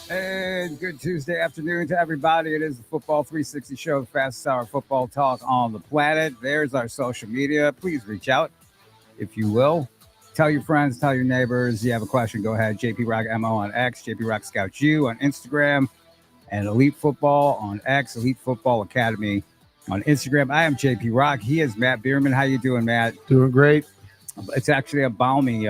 And good Tuesday afternoon to everybody. It is the Football 360 Show, the fastest hour football talk on the planet. There's our social media. Please reach out if you will. Tell your friends, tell your neighbors. You have a question, go ahead. JP Rock MO on X, JP Rock Scout U on Instagram, and Elite Football on X, Elite Football Academy on Instagram. I am JP Rock. He is Matt Bierman. How you doing, Matt? Doing great. It's actually a balmy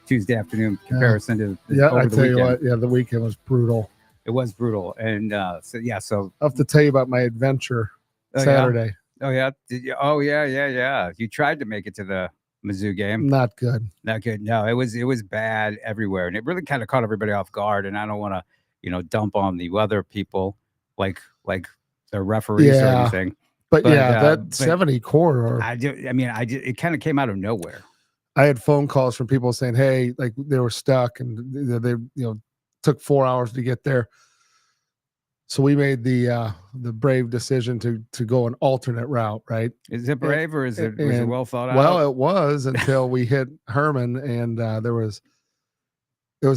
Tuesday afternoon comparison to I the tell you weekend. what, the weekend was brutal. It was brutal, and so I have to tell you about my adventure Oh, yeah? Saturday. Oh yeah, did you? Oh yeah. You tried to make it to the Mizzou game. Not good. Not good. No, it was bad everywhere, and it really kind of caught everybody off guard. And I don't want to, dump on the other people like the referees or Yeah. anything. But that but 70 corridor. I do. I mean, it kind of came out of nowhere. I had phone calls from people saying, "Hey, like they were stuck, and they took 4 hours to get there." So we made the brave decision to go an alternate route. Right? Is it brave or was it well thought out? Well, it was until we hit Herman, and it was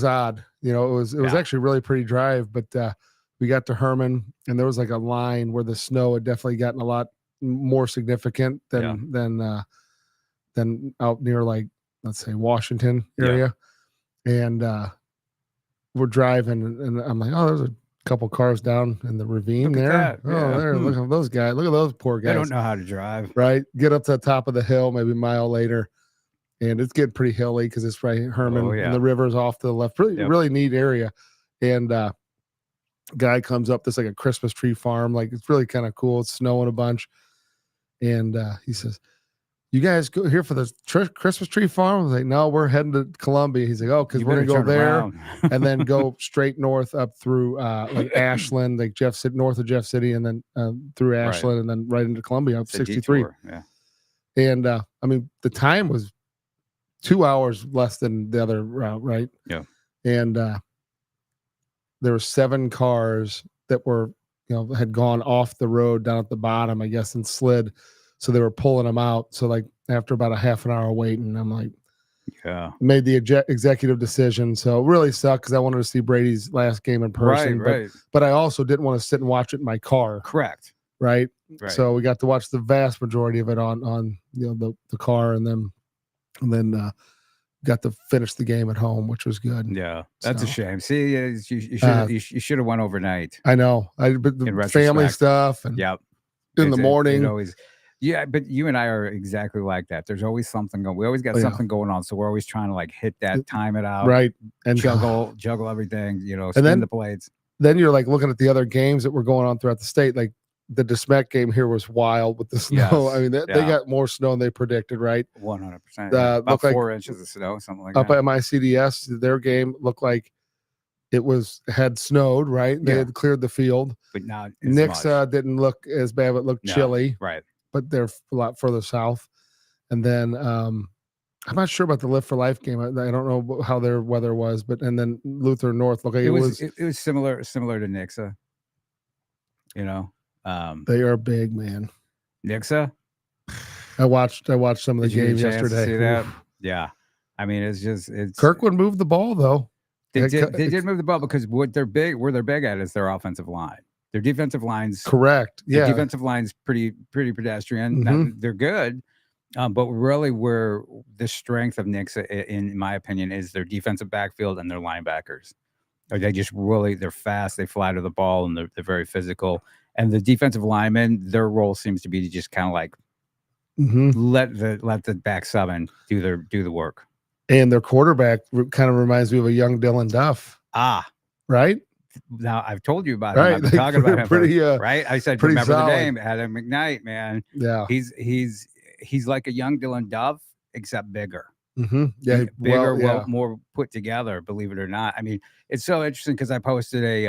odd. It was actually really pretty drive, but we got to Herman, and there was like a line where the snow had definitely gotten a lot more significant than out near, like, let's say Washington area. And we're driving, and I'm like, oh, there's a couple cars down in the ravine there. Look at those guys. Look at those poor guys. They don't know how to drive. Right. Get up to the top of the hill, maybe a mile later, and it's getting pretty hilly because it's right Herman, and the river's off to the left. Really neat area. And guy comes up, this like a Christmas tree farm, like it's really kind of cool. It's snowing a bunch, and he says, "You guys go here for the Christmas tree farm?" I was like, "No, we're heading to Columbia." He's like, "Oh, because we're gonna go there and then go straight north up through like Ashland, like north of Jeff City, and then through Ashland, and then right into Columbia up 63." Yeah. And I mean, the time was 2 hours less than the other route, right? Yeah. And there were 7 cars that were, had gone off the road down at the bottom, I guess, and slid. So they were pulling them out. So like after about a half an hour waiting, I'm like, made the executive decision. So it really sucked because I wanted to see Brady's last game in person. Right. But I also didn't want to sit and watch it in my car. Correct. Right. So we got to watch the vast majority of it on the car, and then got to finish the game at home, which was good. Yeah, that's a shame. See, you should have went overnight. I know. But the family stuff and in the morning. Always, but you and I are exactly like that. There's always something going. We always got something going on, so we're always trying to like hit that, time it out, right, and juggle everything. Spin the plates. Then you're like looking at the other games that were going on throughout the state, like. The DeSmet game here was wild with the snow. Yes. I mean, they got more snow than they predicted, right? 100%. About 4 inches of snow, something like that. Up at MICDS, their game looked like it had snowed, right? They had cleared the field. But not Nixa didn't look as bad, but looked chilly. Right. But they're a lot further south. And then I'm not sure about the Lift for Life game. I don't know how their weather was, and then Luther North looked like it was similar to Nixa. They are big, man. Nixa? I watched some of the games yesterday. See that? Yeah. I mean, it's Kirkwood moved the ball though. They did move the ball because where they're big at is their offensive line. Their defensive line's correct. Yeah. Their defensive line's pretty pedestrian. Now, they're good. But really where the strength of Nixa, in my opinion, is their defensive backfield and their linebackers. They're fast, they fly to the ball, and they're very physical. And the defensive linemen, their role seems to be to just kind of like let the back seven do the work. And their quarterback kind of reminds me of a young Dylan Duff. Right? Now I've told you about him. I've been talking about him. Right? I said, remember solid. The name, Adam McKnight, man. Yeah. He's like a young Dylan Duff, except bigger. Yeah, bigger, more put together. Believe it or not. I mean, it's so interesting because I posted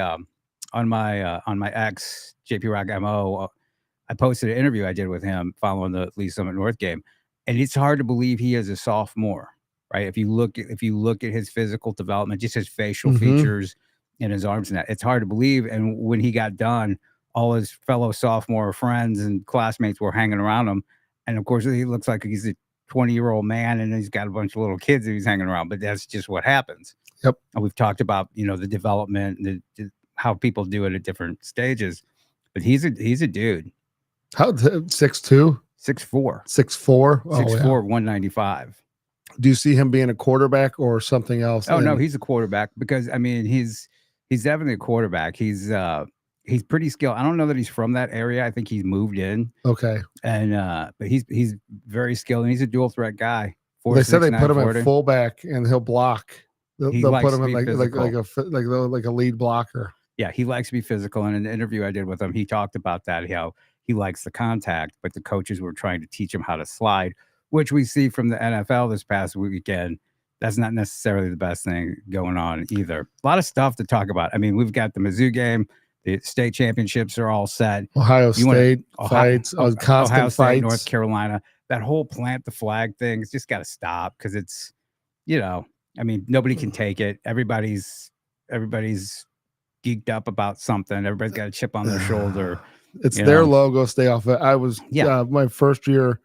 on my ex JP Rock MO. I posted an interview I did with him following the Lee Summit North game, and it's hard to believe he is a sophomore, right? If you look at his physical development, just his facial features and his arms and that, it's hard to believe. And when he got done, all his fellow sophomore friends and classmates were hanging around him, and of course he looks like he's 20-year-old man, and he's got a bunch of little kids that he's hanging around. But that's just what happens. Yep. And we've talked about, the development, how people do it at different stages. But he's a dude. How 6'2"? 6'4". 6'4"? 6'4", 195. Do you see him being a quarterback or something else? Oh, no, he's a quarterback because, I mean, he's definitely a quarterback. He's pretty skilled. I don't know that he's from that area. I think he's moved in. Okay. And but he's very skilled, and he's a dual threat guy. They said they put him at fullback and he'll block. They'll put him in like a lead blocker. Yeah, he likes to be physical. In an interview I did with him, he talked about that, how he likes the contact, but the coaches were trying to teach him how to slide, which we see from the NFL this past weekend. That's not necessarily the best thing going on either. A lot of stuff to talk about. I mean, we've got the Mizzou game. The state championships are all set. Ohio State fights, constant Ohio State, fights. North Carolina. That whole plant the flag thing has just got to stop because it's, I mean, nobody can take it. Everybody's geeked up about something. Everybody's got a chip on their shoulder. It's their logo. Stay off it. I was my first year.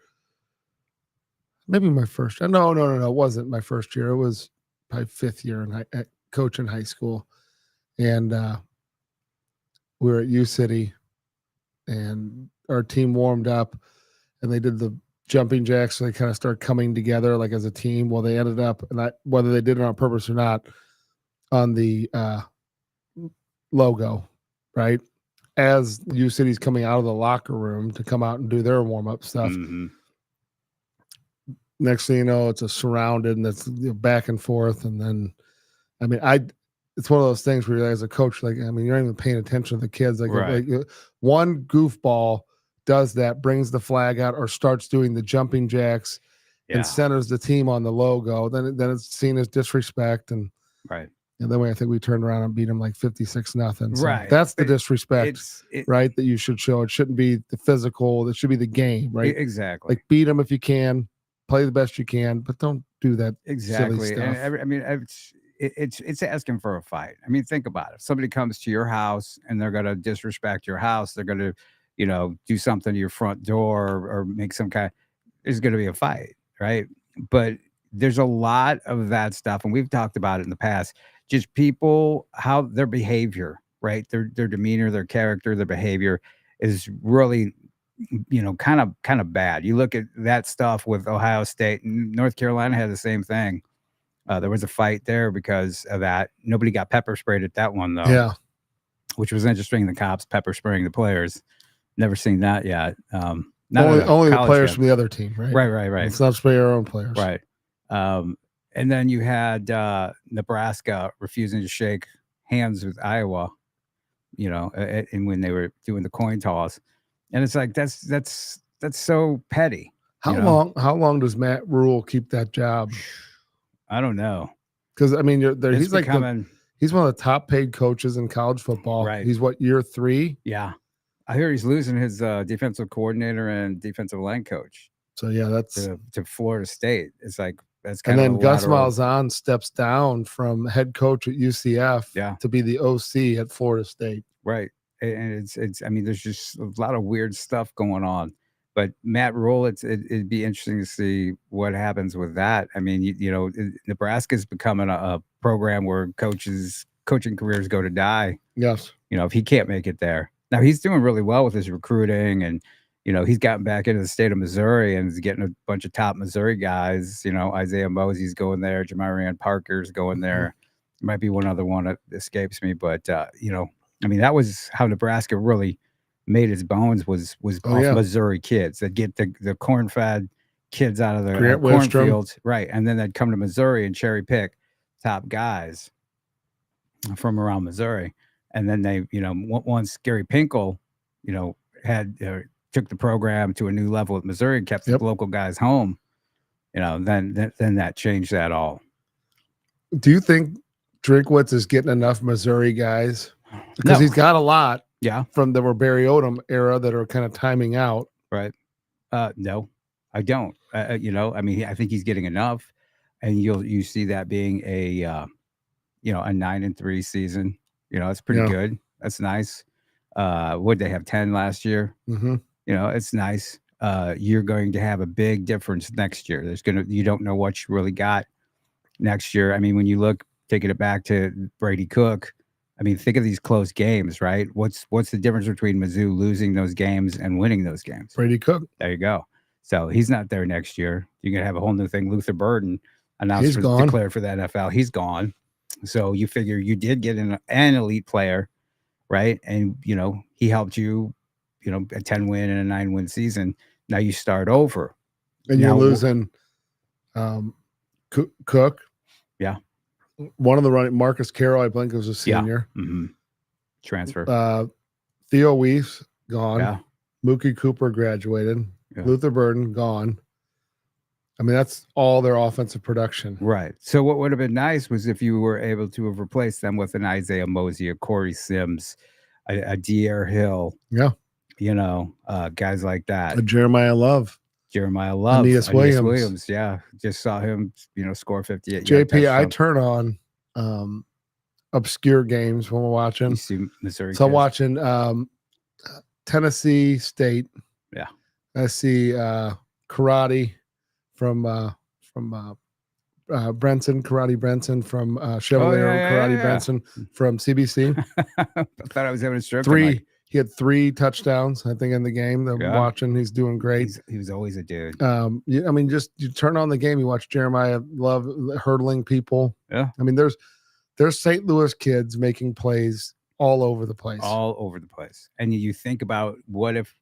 Maybe my first. No. It wasn't my first year. It was my 5th year coaching high school, and we were at U City, and our team warmed up, and they did the jumping jacks. So they kind of started coming together like as a team. Well, they ended up, and whether they did it on purpose or not, on the logo, right? As U City's coming out of the locker room to come out and do their warm up stuff. Mm-hmm. Next thing you know, it's a surrounded and it's back and forth. And then, I mean, it's one of those things where you're as a coach, like, I mean, you're not even paying attention to the kids. Like, right. like one goofball does that, brings the flag out or starts doing the jumping jacks and centers the team on the logo. Then it's seen as disrespect. And right. And then I think we turned around and beat them like 56-0. So right. That's the disrespect, right? That you should show. It shouldn't be the physical. It should be the game, right? Exactly. Like beat them if you can, play the best you can, but don't do that. Exactly. Silly stuff. And I mean, it's asking for a fight. I mean, think about it. If somebody comes to your house and they're going to disrespect your house, they're going to, do something to your front door or make some kind. There's going to be a fight, right? But there's a lot of that stuff, and we've talked about it in the past. Just people, how their behavior, right? Their demeanor, their character, their behavior is really, kind of bad. You look at that stuff with Ohio State and North Carolina had the same thing. There was a fight there because of that. Nobody got pepper sprayed at that one though. Yeah, which was interesting. The cops pepper spraying the players. Never seen that yet. Only the players from the other team, right? Right. It's not spray our own players, right? And then you had Nebraska refusing to shake hands with Iowa, and when they were doing the coin toss, and it's like that's so petty. How long does Matt Rule keep that job? I don't know, because I mean, he's like he's one of the top paid coaches in college football. Right. He's year 3? Yeah, I hear he's losing his defensive coordinator and defensive line coach. So yeah, that's to Florida State. It's like. And then Gus Malzahn steps down from head coach at UCF to be the OC at Florida State. Right. And it's I mean, there's just a lot of weird stuff going on. But Matt Rule, it'd be interesting to see what happens with that. I mean, Nebraska's becoming a program where coaching careers go to die. Yes. If he can't make it there. Now he's doing really well with his recruiting and he's gotten back into the state of Missouri and is getting a bunch of top Missouri guys. Isaiah Mosey's going there. Jamarian Parker's going there. There might be one other one that escapes me, but I mean, that was how Nebraska really made its bones was off Missouri kids that get the corn-fed kids out of the cornfields, right? And then they'd come to Missouri and cherry pick top guys from around Missouri, and then they, once Gary Pinkel, had. Took the program to a new level at Missouri and kept the local guys home, then that changed that all. Do you think Drinkwitz is getting enough Missouri guys? Because he's got a lot from the Barry Odom era that are kind of timing out. Right. No, I don't. I mean, I think he's getting enough, and you see that being a 9-3 season. It's pretty good. That's nice. Would they have 10 last year? Mm-hmm. It's nice. you're going to have a big difference next year. You don't know what you really got next year. I mean, when you look, taking it back to Brady Cook, I mean, think of these close games, right? What's the difference between Mizzou losing those games and winning those games? Brady Cook. There you go. So he's not there next year. You're going to have a whole new thing. Luther Burden declared for the NFL. He's gone. So you figure you did get an elite player, right? And, he helped you, a 10-win and a 9-win season. Now you start over. And you're losing Cook. Yeah. One of the running, Marcus Carroll, I think, was a senior. Yeah. Mm-hmm. Transfer. Theo Weiss, gone. Yeah. Mookie Cooper graduated. Yeah. Luther Burden, gone. I mean, that's all their offensive production. Right. So what would have been nice was if you were able to have replaced them with an Isaiah Mosey, a Corey Sims, a Dier Hill. Yeah. Guys like that. A Jeremiah Love. Aeneas Williams. Yeah. Just saw him, score 58. JP, I turn on obscure games when we're watching. You see Missouri. So I'm watching Tennessee State. Yeah. I see karate from Brenton, Karate Brenton from Chevalier, Karate Brenton from CBC. I thought I was having a stroke. He had 3 touchdowns, I think, in the game. I'm watching. He's doing great. He was always a dude. I mean, just you turn on the game, you watch Jeremiah Love hurdling people. Yeah. I mean, there's St. Louis kids making plays all over the place. All over the place. And you think about what if.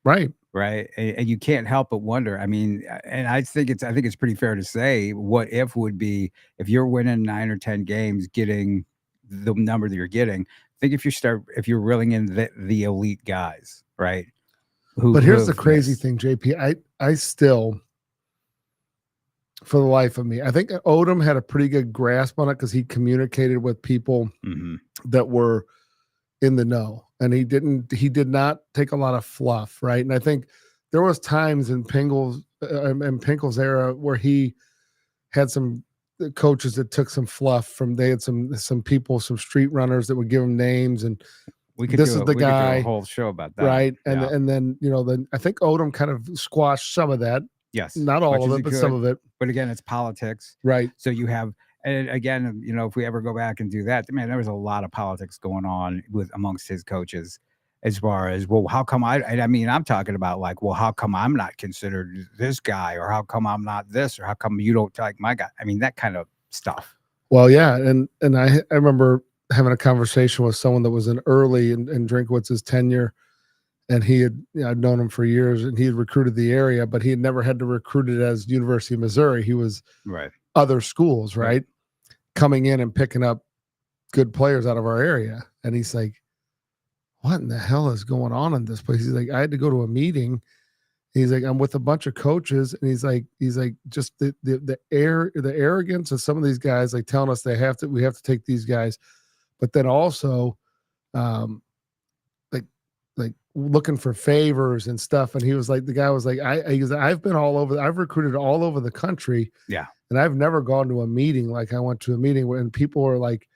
Right. Right. And you can't help but wonder. I mean, and I think it's pretty fair to say what if would be if you're winning 9 or 10 games, getting the number that you're getting. I think if you're reeling in the elite guys, right? But here's the crazy thing, JP. I still, for the life of me, I think Odom had a pretty good grasp on it because he communicated with people that were in the know, and he did not take a lot of fluff, right? And I think there was times in Pinkel's era where he had some coaches that took some fluff from. They had some people, some street runners that would give him names, and this is the guy. Could do a whole show about that, right? And then I think Odom kind of squashed some of that. Yes, not all of it, but some of it. But again, it's politics, right? So you have. And again, if we ever go back and do that, man, there was a lot of politics going on amongst his coaches as far as, well, how come I'm talking about like, well, how come I'm not considered this guy, or how come I'm not this, or how come you don't like my guy? I mean, that kind of stuff. Well, yeah. And I remember having a conversation with someone that was early in Drinkwitz's tenure, and I'd known him for years, and he had recruited the area, but he had never had to recruit it as University of Missouri. He was right. Other schools, right? Coming in and picking up good players out of our area. And he's like, what in the hell is going on in this place? He's like, I had to go to a meeting. He's like, I'm with a bunch of coaches. And he's like, just the arrogance of some of these guys, like telling us we have to take these guys. But then also like looking for favors and stuff. And he was like, the guy was like, I've been all over, I've recruited all over the country. Yeah. And I've never gone to a meeting like I went to a meeting when people are like,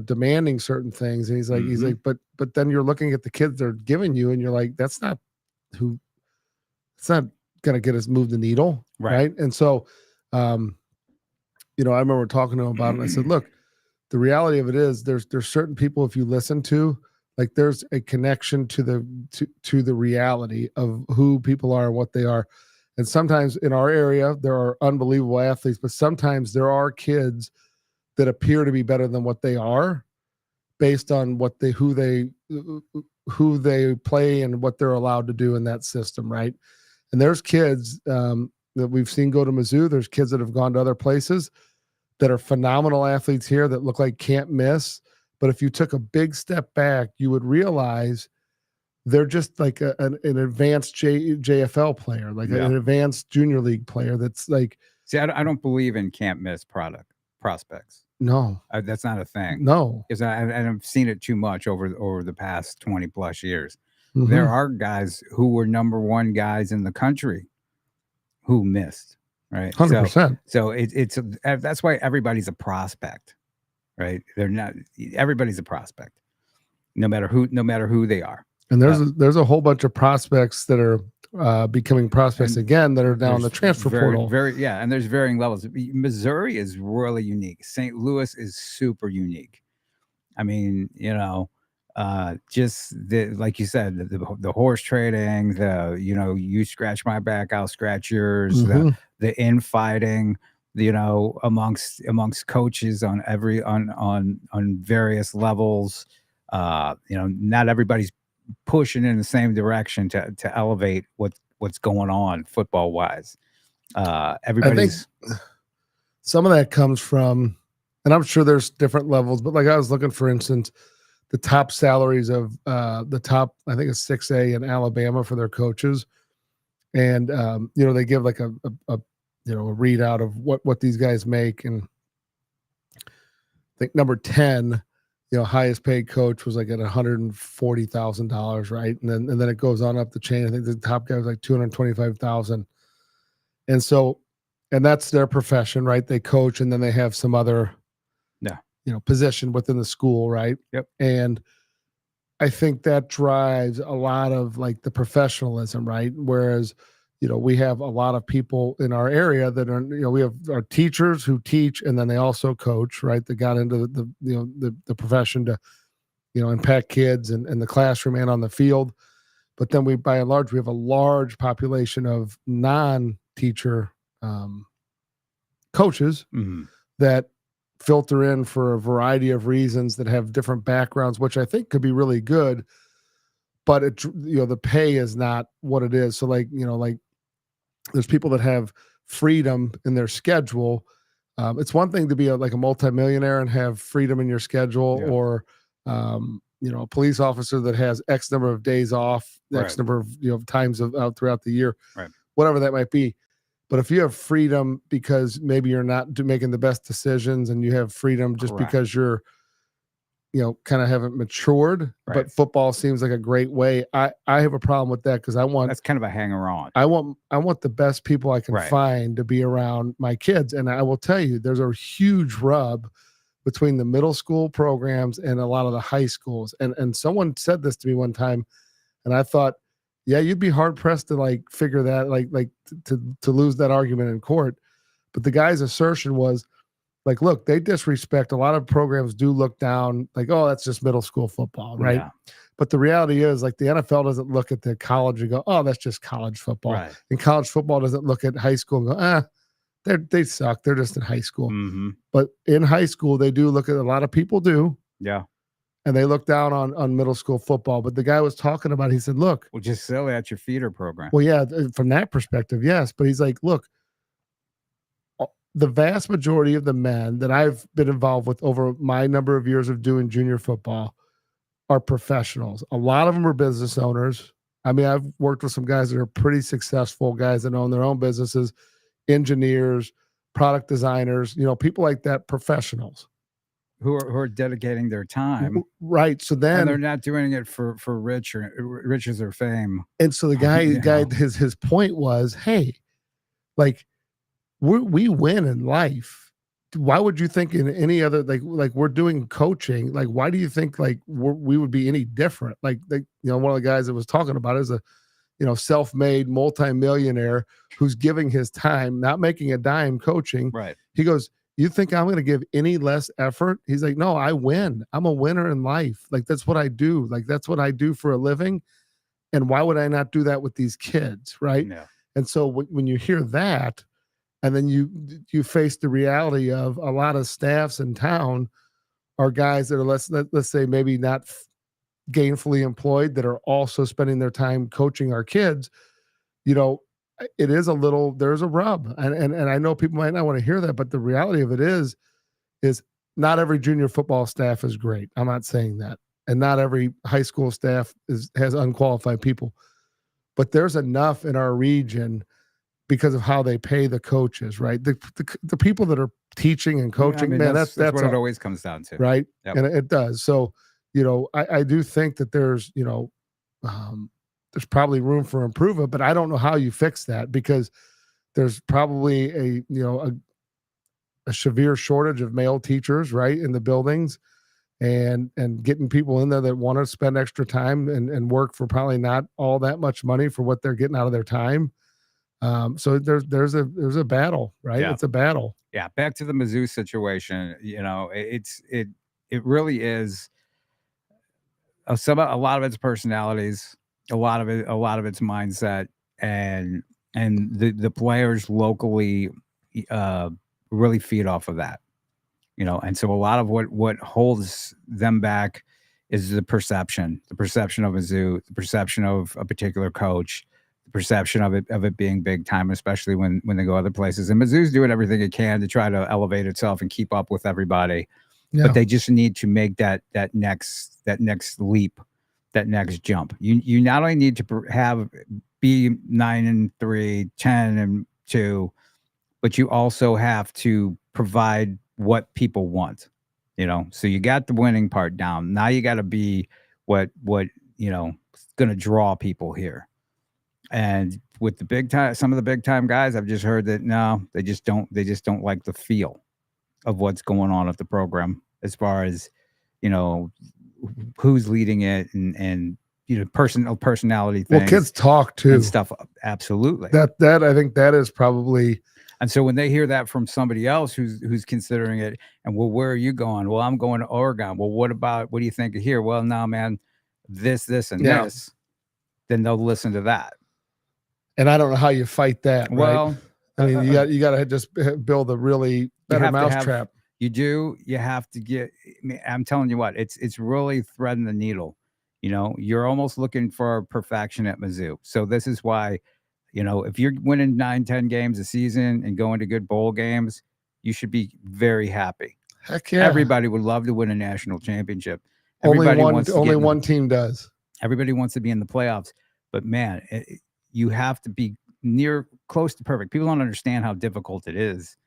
demanding certain things. And he's like, but then you're looking at the kids they're giving you, and you're like, it's not going to get us move the needle. Right. And so, I remember talking to him about it, and I said, look, the reality of it is there's certain people, if you listen to, like, there's a connection to the reality of who people are and what they are. And sometimes in our area, there are unbelievable athletes, but sometimes there are kids that appear to be better than what they are based on who they play and what they're allowed to do in that system. Right. And there's kids that we've seen go to Mizzou. There's kids that have gone to other places that are phenomenal athletes here that look like can't miss. But if you took a big step back, you would realize they're just like an advanced JFL player, like an advanced junior league player. That's like, see, I don't believe in can't miss prospects. No, that's not a thing. No, because I've seen it too much over the past 20 plus years. Mm-hmm. There are guys who were number 1 guys in the country who missed, right? 100%. So it's that's why everybody's a prospect, right? Everybody's a prospect, no matter who they are. And there's a whole bunch of prospects that are becoming prospects again that are now in the transfer portal. And there's varying levels. Missouri is really unique. St. Louis is super unique. I mean, just like you said, the horse trading, you scratch my back, I'll scratch yours, the infighting, amongst coaches on various levels. Not everybody's pushing in the same direction to elevate what's going on football wise. Everybody's. I think some of that comes from, and I'm sure there's different levels, but like I was looking, for instance, the top salaries of the top, I think it's 6A in Alabama for their coaches. And, they give like a readout of what these guys make. And I think number 10, highest paid coach was like at $140,000, right? And then it goes on up the chain. I think the top guy was like $225,000. And so, and that's their profession, right? They coach, and then they have some other, position within the school, right? Yep. And I think that drives a lot of like the professionalism, right? Whereas, we have a lot of people in our area that are, we have our teachers who teach, and then they also coach, right? They got into the profession to, impact kids and the classroom and on the field. But then by and large, we have a large population of non-teacher coaches that filter in for a variety of reasons that have different backgrounds, which I think could be really good. But the pay is not what it is. So like there's people that have freedom in their schedule. It's one thing to be a multimillionaire and have freedom in your schedule, or a police officer that has X number of days off, X number of times out throughout the year, whatever that might be. But if you have freedom because maybe you're not making the best decisions, and you have freedom just because you're, kind of haven't matured, but football seems like a great way. I have a problem with that because that's kind of a hanger on. I want the best people I can find to be around my kids. And I will tell you, there's a huge rub between the middle school programs and a lot of the high schools. And someone said this to me one time, and I thought, yeah, you'd be hard pressed to figure that, to lose that argument in court. But the guy's assertion was look, they disrespect. A lot of programs do look down, oh, that's just middle school football, right? Yeah. But the reality is, the NFL doesn't look at the college and go, oh, that's just college football. Right. And college football doesn't look at high school and go, they suck. They're just in high school. Mm-hmm. But in high school, they do look at, a lot of people do. Yeah. And they look down on middle school football. But the guy was talking about, he said, look. Well, just silly at your feeder program. Well, yeah, from that perspective, yes. But he's like, look, the vast majority of the men that I've been involved with over my number of years of doing junior football are professionals. A lot of them are business owners. I mean, I've worked with some guys that are pretty successful, guys that own their own businesses, engineers, product designers, people like that, professionals. Who are dedicating their time, right? So then, and they're not doing it for riches or fame. And so the guy, his point was, hey, we win in life. Why would you think in any other we're doing coaching? Why do you think we would be any different? One of the guys that was talking about is a self-made multimillionaire who's giving his time, not making a dime coaching. Right. He goes, you think I'm going to give any less effort? He's like, no, I win. I'm a winner in life. That's what I do. That's what I do for a living. And why would I not do that with these kids? Right. Yeah. And so when you hear that, and then you face the reality of a lot of staffs in town are guys that are let's say maybe not gainfully employed, that are also spending their time coaching our kids. It is there's a rub, and I know people might not want to hear that, but the reality of it is not every junior football staff is great. I'm not saying that, and not every high school staff has unqualified people, but there's enough in our region because of how they pay the coaches, right? The people that are teaching and coaching, that's what it always comes down to, right? Yep. And it does. So, I do think that there's probably room for improvement, but I don't know how you fix that, because there's probably a severe shortage of male teachers, right, in the buildings. and getting people in there that want to spend extra time and work for probably not all that much money for what they're getting out of their time. So there's a battle, right? Yeah. It's a battle. Yeah. Back to the Mizzou situation. It really is a lot of its personalities, a lot of its mindset, and the players locally really feed off of that, and so a lot of what holds them back is the perception of Mizzou, the perception of a particular coach, the perception of it being big time, especially when they go other places. And Mizzou's doing everything it can to try to elevate itself and keep up with everybody. Yeah. But they just need to make that next leap, that next jump. You not only need to be 9-3, 10-2, but you also have to provide what people want, So you got the winning part down. Now you got to be what going to draw people here. And with some of the big time guys, I've just heard that no, they just don't like the feel of what's going on at the program as far as, who's leading it and personality things. Well, kids talk too and stuff. Absolutely. That I think that is probably. And so when they hear that from somebody else who's considering it, and well, where are you going? Well, I'm going to Oregon. Well, what do you think of here? Well, no, man, this, and this. Then they'll listen to that. And I don't know how you fight that. Well, right? I mean, you got to just build a really better mousetrap. You do. You have to get. I'm telling you what, it's really threading the needle. You're almost looking for perfection at Mizzou. So this is why, if you're winning 9-10 games a season and going to good bowl games, you should be very happy. Heck yeah! Everybody would love to win a national championship. Only one team does. Everybody wants to be in the playoffs, but man, you have to be close to perfect. People don't understand how difficult it is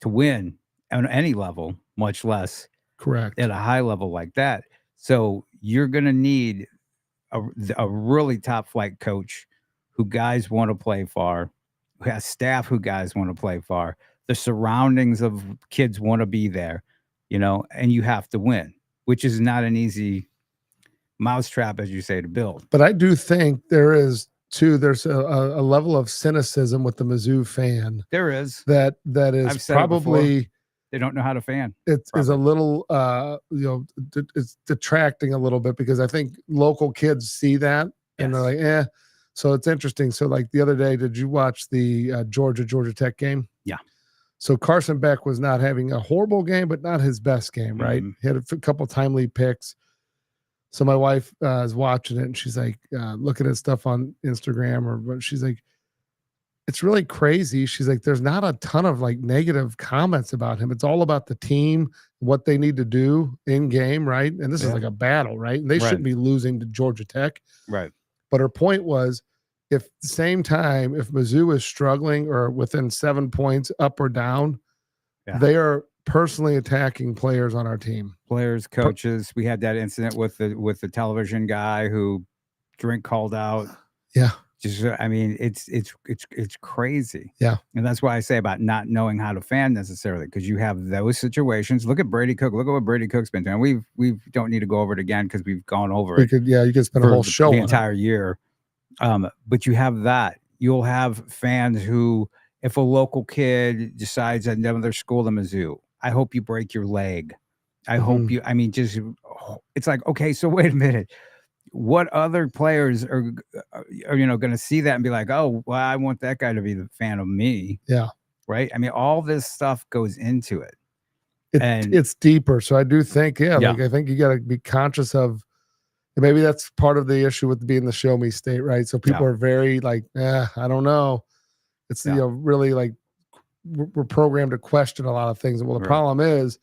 to win on any level, much less correct at a high level like that. So you're going to need a really top flight coach who guys want to play for, who has staff who guys want to play for. The surroundings of kids want to be there, and you have to win, which is not an easy mousetrap, as you say, to build. But I do think there's a level of cynicism with the Mizzou fan. There is. That is probably they don't know how to fan. It is a little it's detracting a little bit because I think local kids see that and they're like, So it's interesting. So like the other day, did you watch the Georgia Tech game? Yeah. So Carson Beck was not having a horrible game, but not his best game, right? Mm-hmm. He had a couple timely picks. So my wife is watching it and she's like looking at stuff on Instagram or she's like, it's really crazy. She's like, there's not a ton of like negative comments about him. It's all about the team, what they need to do in game, right? And this is like a battle, right? And they shouldn't be losing to Georgia Tech. Right. But her point was, if same time, if Mizzou is struggling or within 7 points up or down, they are personally attacking players on our team. Players, coaches. We had that incident with the television guy who drink called out. Yeah. I mean, it's crazy. Yeah. And that's why I say about not knowing how to fan necessarily, because you have those situations. Look at Brady Cook. Look at what Brady Cook's been doing. We don't need to go over it again because we've gone over it. You could spend a whole show the entire year. But you have that. You'll have fans who, if a local kid decides at another school than Mizzou, I hope you break your leg. I hope you, it's like, okay, so wait a minute. What other players are going to see that and be like, oh, well, I want that guy to be the fan of me. Yeah. Right. I mean, all this stuff goes into it. It's deeper. So I do think, like, I think you got to be conscious of, maybe that's part of the issue with being the show me state, right? So people are very like, I don't know. It's, really like we're programmed to question a lot of things. Well, the problem is,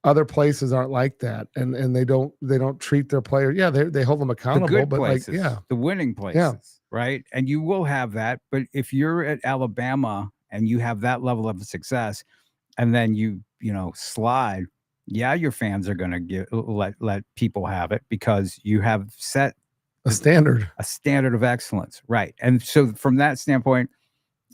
other places aren't like that, and they don't treat their players. Yeah, they hold them accountable, the good but places, the winning places, right? And you will have that. But if you're at Alabama and you have that level of success, and then you slide, your fans are going to let people have it because you have set a standard of excellence, right? And so from that standpoint,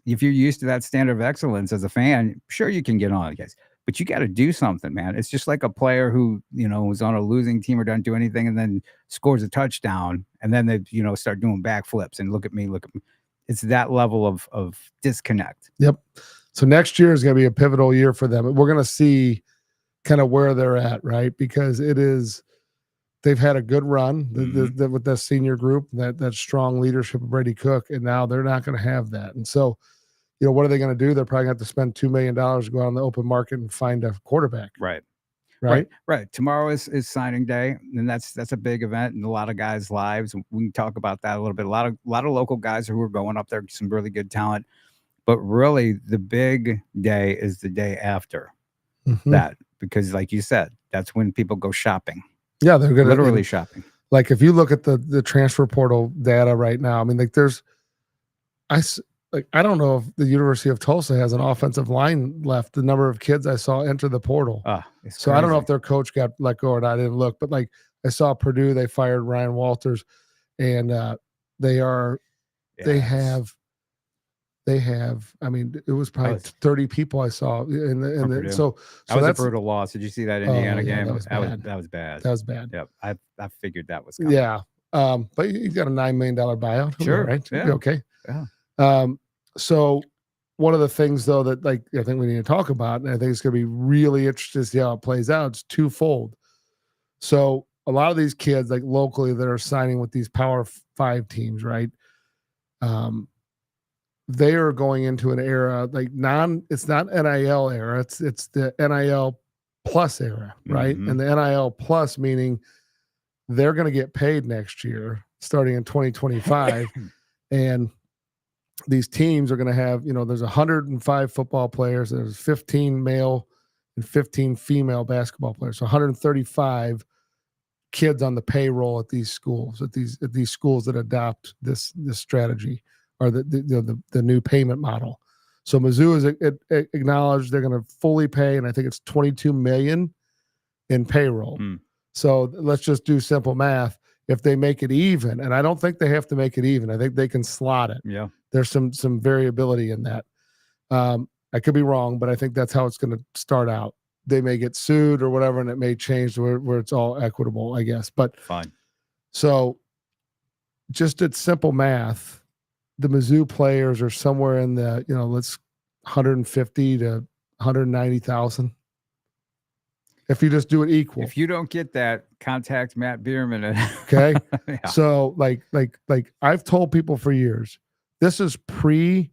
if you're used to that standard of excellence as a fan, sure you can get on, guys. But you got to do something, man. It's just like a player who, was on a losing team or doesn't do anything and then scores a touchdown and then they, start doing backflips and look at me. It's that level of disconnect. Yep. So next year is going to be a pivotal year for them. We're going to see kind of where they're at, right? Because they've had a good run with the senior group, that strong leadership of Brady Cook, and now they're not going to have that. And so, what are they going to do? They're probably going to have to spend $2 million to go out on the open market and find a quarterback. Right. Right. Tomorrow is signing day, and that's a big event in a lot of guys' lives. We can talk about that a little bit. A lot of local guys who are going up there, some really good talent. But really, the big day is the day after that, because, like you said, that's when people go shopping. Yeah, they're going to literally shopping. Like if you look at the transfer portal data right now, I mean, I don't know if the University of Tulsa has an offensive line left. The number of kids I saw enter the portal. So crazy. I don't know if their coach got let go or not. I didn't look, but like I saw Purdue, they fired Ryan Walters, and they have. I mean, it was probably 30 people I saw so that was a brutal loss. Did you see that Indiana game? That was bad. That was bad. Yep, I figured that was coming. Yeah. But he's got a $9 million buyout. Sure, right? Yeah. Okay. Yeah. So one of the things though that I think we need to talk about, and I think it's going to be really interesting to see how it plays out, it's twofold. So a lot of these kids locally that are signing with these Power 5 teams, right? They are going into an era it's not NIL era, it's the NIL plus era, right? And the NIL plus meaning they're going to get paid next year starting in 2025 and these teams are going to have, there's 105 football players, there's 15 male and 15 female basketball players, so 135 kids on the payroll at these schools, at these schools that adopt this strategy or the new payment model. So Mizzou is acknowledged they're going to fully pay, and I think it's $22 million in payroll. So let's just do simple math. If they make it even, and I don't think they have to make it even, I think they can slot it. Yeah, there's some variability in that. I could be wrong, but I think that's how it's going to start out. They may get sued or whatever, and it may change where it's all equitable, I guess. But fine. So just at simple math, the Mizzou players are somewhere in the, let's 150 to 190,000. If you just do it equal. If you don't get that, contact Matt Bierman. Okay. Yeah. So like I've told people for years, this is we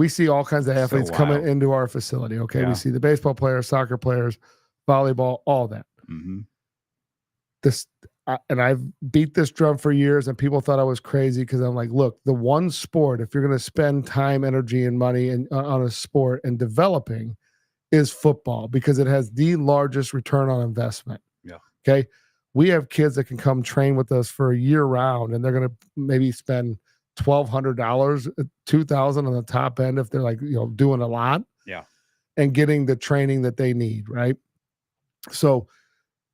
see all kinds of athletes coming into our facility. Okay. Yeah. We see the baseball players, soccer players, volleyball, all that. And I've beat this drum for years, and people thought I was crazy because I'm like, look, the one sport, if you're going to spend time, energy, and money on a sport and developing, is football, because it has the largest return on investment. Yeah. Okay. We have kids that can come train with us for a year round, and they're going to maybe spend $1,200, $2,000 on the top end if they're doing a lot. Yeah. And getting the training that they need. Right. So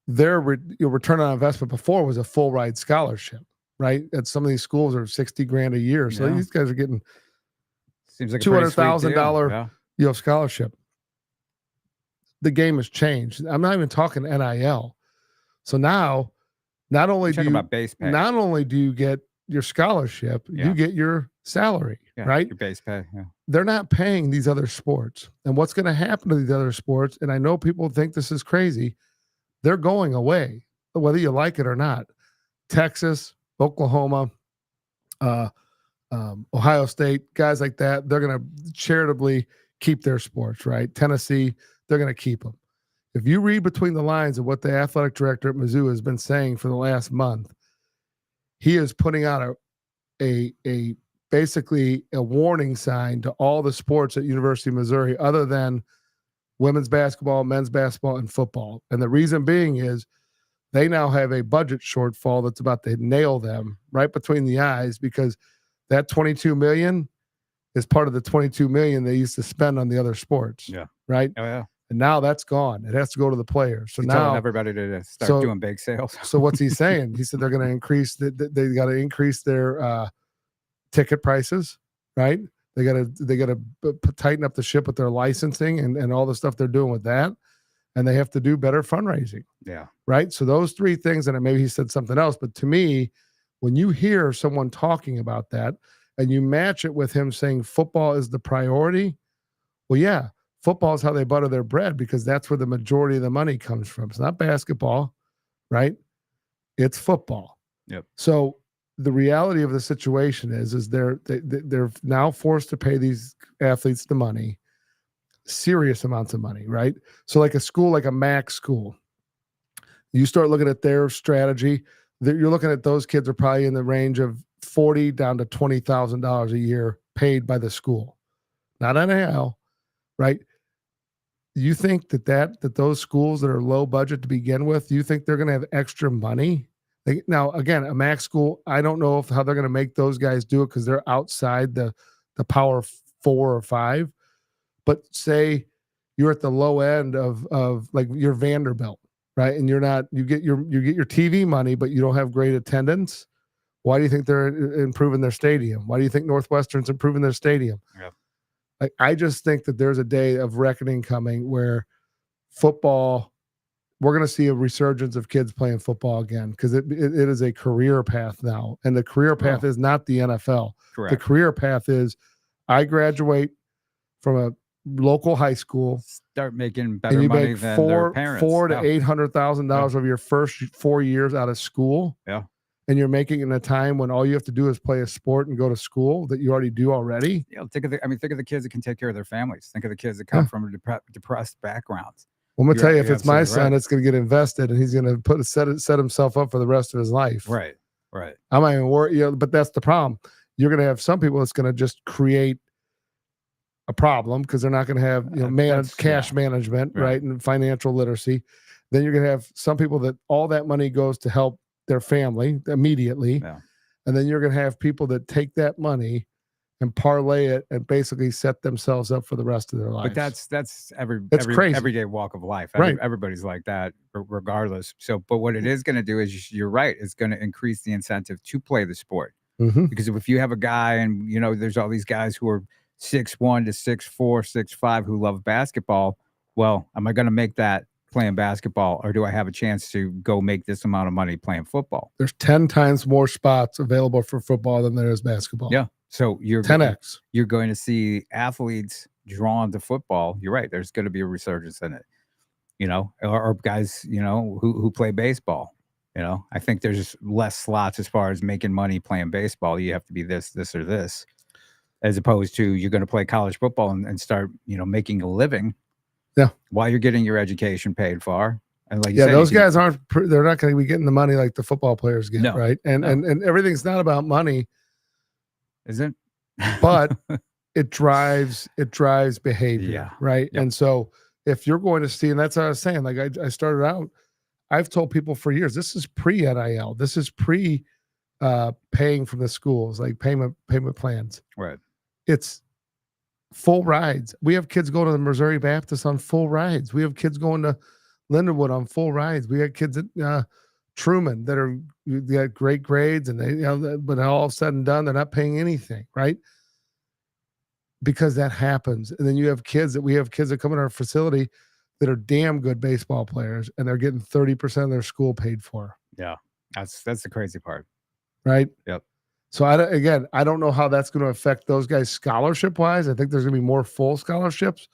their return on investment before was a full ride scholarship, right? At some of these schools are $60,000 a year. So these guys are getting seems like $200,000 scholarship. The game has changed. I'm not even talking NIL. So now, not only do you get your scholarship, you get your salary, right? Your base pay. Yeah. They're not paying these other sports. And what's going to happen to these other sports? And I know people think this is crazy. They're going away, whether you like it or not. Texas, Oklahoma, Ohio State, guys like that, they're going to charitably keep their sports, right? Tennessee, they're going to keep them. If you read between the lines of what the athletic director at Mizzou has been saying for the last month, he is putting out a basically a warning sign to all the sports at University of Missouri other than women's basketball, men's basketball, and football. And the reason being is they now have a budget shortfall that's about to nail them right between the eyes, because that $22 million is part of the $22 million they used to spend on the other sports. Yeah. Right. Oh, yeah. And now that's gone. It has to go to the players. So he's now telling everybody to start doing big sales. So what's he saying? He said they're going to increase they got to increase their ticket prices, right? They gotta tighten up the ship with their licensing and all the stuff they're doing with that. And they have to do better fundraising. Yeah. Right. So those three things, and maybe he said something else, but to me, when you hear someone talking about that and you match it with him saying football is the priority, well, yeah, football is how they butter their bread because that's where the majority of the money comes from. It's not basketball, right? It's football. Yep. So the reality of the situation is they're now forced to pay these athletes the money, serious amounts of money, right? So like a school, like a MAC school, you start looking at their strategy, you're looking at those kids are probably in the range of $40,000 down to $20,000 a year paid by the school, not NIL, right? You think that those schools that are low budget to begin with, you think they're going to have extra money? Now, again, a MAC school, I don't know how they're going to make those guys do it because they're outside the Power 4 or 5. But say you're at the low end of like your Vanderbilt, right? And you get your TV money, but you don't have great attendance. Why do you think they're improving their stadium? Why do you think Northwestern's improving their stadium? Yeah. Like, I just think that there's a day of reckoning coming where football, we're going to see a resurgence of kids playing football again because it is a career path now. And the career path is not the NFL. Correct. The career path is I graduate from a local high school, start making better money than their parents. $400,000 to $800,000 of your first 4 years out of school. Yeah. And you're making it in a time when all you have to do is play a sport and go to school that you already do already. Yeah, think of the kids that can take care of their families. Think of the kids that come from depressed backgrounds. Well, I'm gonna tell you, if it's my son, it's gonna get invested, and he's gonna set himself up for the rest of his life. Right. I'm not even worried, but that's the problem. You're gonna have some people that's gonna just create a problem because they're not gonna have cash management, right, and financial literacy. Then you're gonna have some people that all that money goes to help their family immediately, and then you're gonna have people that take that money and parlay it and basically set themselves up for the rest of their lives. But that's crazy. Everyday walk of life. Right. Everybody's like that regardless. So, but what it is going to do is you're right. It's going to increase the incentive to play the sport. Mm-hmm. Because if you have a guy and, there's all these guys who are 6'1" to 6'4", 6'5" who love basketball. Well, am I going to make that playing basketball, or do I have a chance to go make this amount of money playing football? There's 10 times more spots available for football than there is basketball. Yeah. So you're 10x. You're going to see athletes drawn to football. You're right. There's going to be a resurgence in it, or guys, who play baseball. I think there's less slots as far as making money playing baseball. You have to be this, or this, as opposed to you're going to play college football and start, making a living. Yeah. While you're getting your education paid for. And like you said, those guys they're not going to be getting the money like the football players get, right? And everything's not about money. Isn't, but it drives behavior, right? Yep. And so if you're going to see, and that's what I was saying, like I started out, I've told people for years, this is pre-NIL, this is pre paying from the schools, like payment plans. Right. It's full rides. We have kids going to the Missouri Baptist on full rides. We have kids going to Lindenwood on full rides. We had kids at Truman that they got great grades, and they, but all said and done, they're not paying anything, right? Because that happens. And then we have kids that come in our facility that are damn good baseball players, and they're getting 30% of their school paid for. Yeah, that's the crazy part, right? Yep. So I don't know how that's going to affect those guys scholarship wise. I think there's going to be more full scholarships,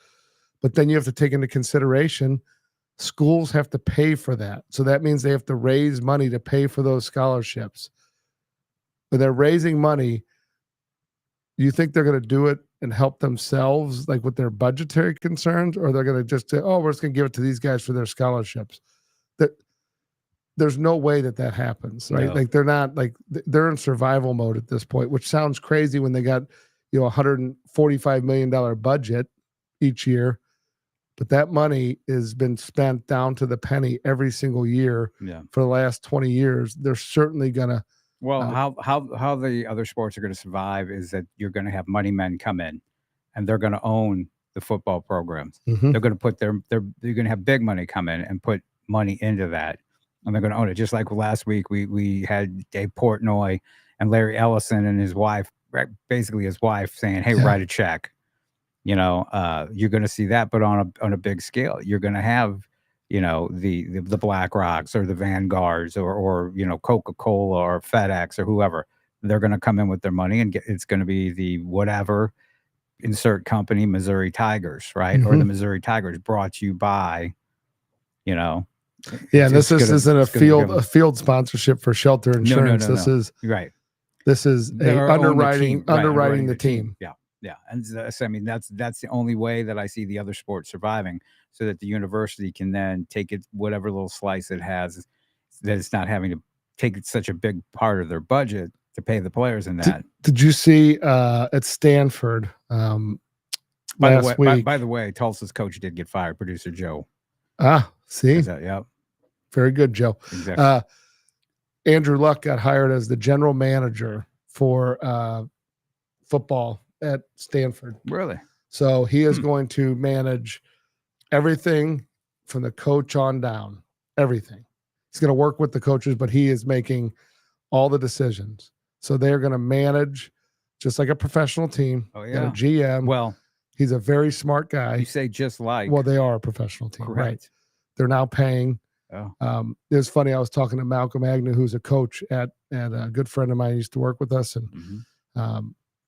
but then you have to take into consideration schools have to pay for that. So that means they have to raise money to pay for those scholarships. But they're raising money. Do you think they're going to do it and help themselves, like with their budgetary concerns, or they're going to just say, oh, we're just going to give it to these guys for their scholarships? There's no way that happens, right? No. Like they're in survival mode at this point, which sounds crazy when they got, $145 million budget each year. But that money has been spent down to the penny every single year for the last 20 years. They're certainly going to. Well, how the other sports are going to survive is that you're going to have money men come in, and they're going to own the football programs. Mm-hmm. They're going to put you're going to have big money come in and put money into that, and they're going to own it. Just like last week, we had Dave Portnoy and Larry Ellison and his wife basically his wife saying, "Hey, write a check." You're going to see that, but on a big scale. You're going to have, the Black Rocks or the Vanguards or Coca-Cola or FedEx or whoever. They're going to come in with their money and it's going to be the whatever insert company, Missouri Tigers, right? Or the Missouri Tigers brought to you by, Yeah, this isn't a field sponsorship for Shelter Insurance. No. This is right. This is underwriting the team. Yeah. Yeah. And I mean, that's the only way that I see the other sport surviving, so that the university can then take it, whatever little slice it has, that it's not having to take such a big part of their budget to pay the players in that. Did you see at Stanford last week? By the way, Tulsa's coach did get fired, producer Joe. See? Yeah. Very good, Joe. Exactly. Andrew Luck got hired as the general manager for football at Stanford. Really? So he is going to manage everything from the coach on down. Everything. He's going to work with the coaches, but he is making all the decisions. So they're going to manage just like a professional team. Oh, yeah. A GM. Well, he's a very smart guy. You say just like. Well, they are a professional team. Correct. Right. They're now paying. Oh. It was funny. I was talking to Malcolm Agnew, who's a coach at a good friend of mine. He used to work with us, and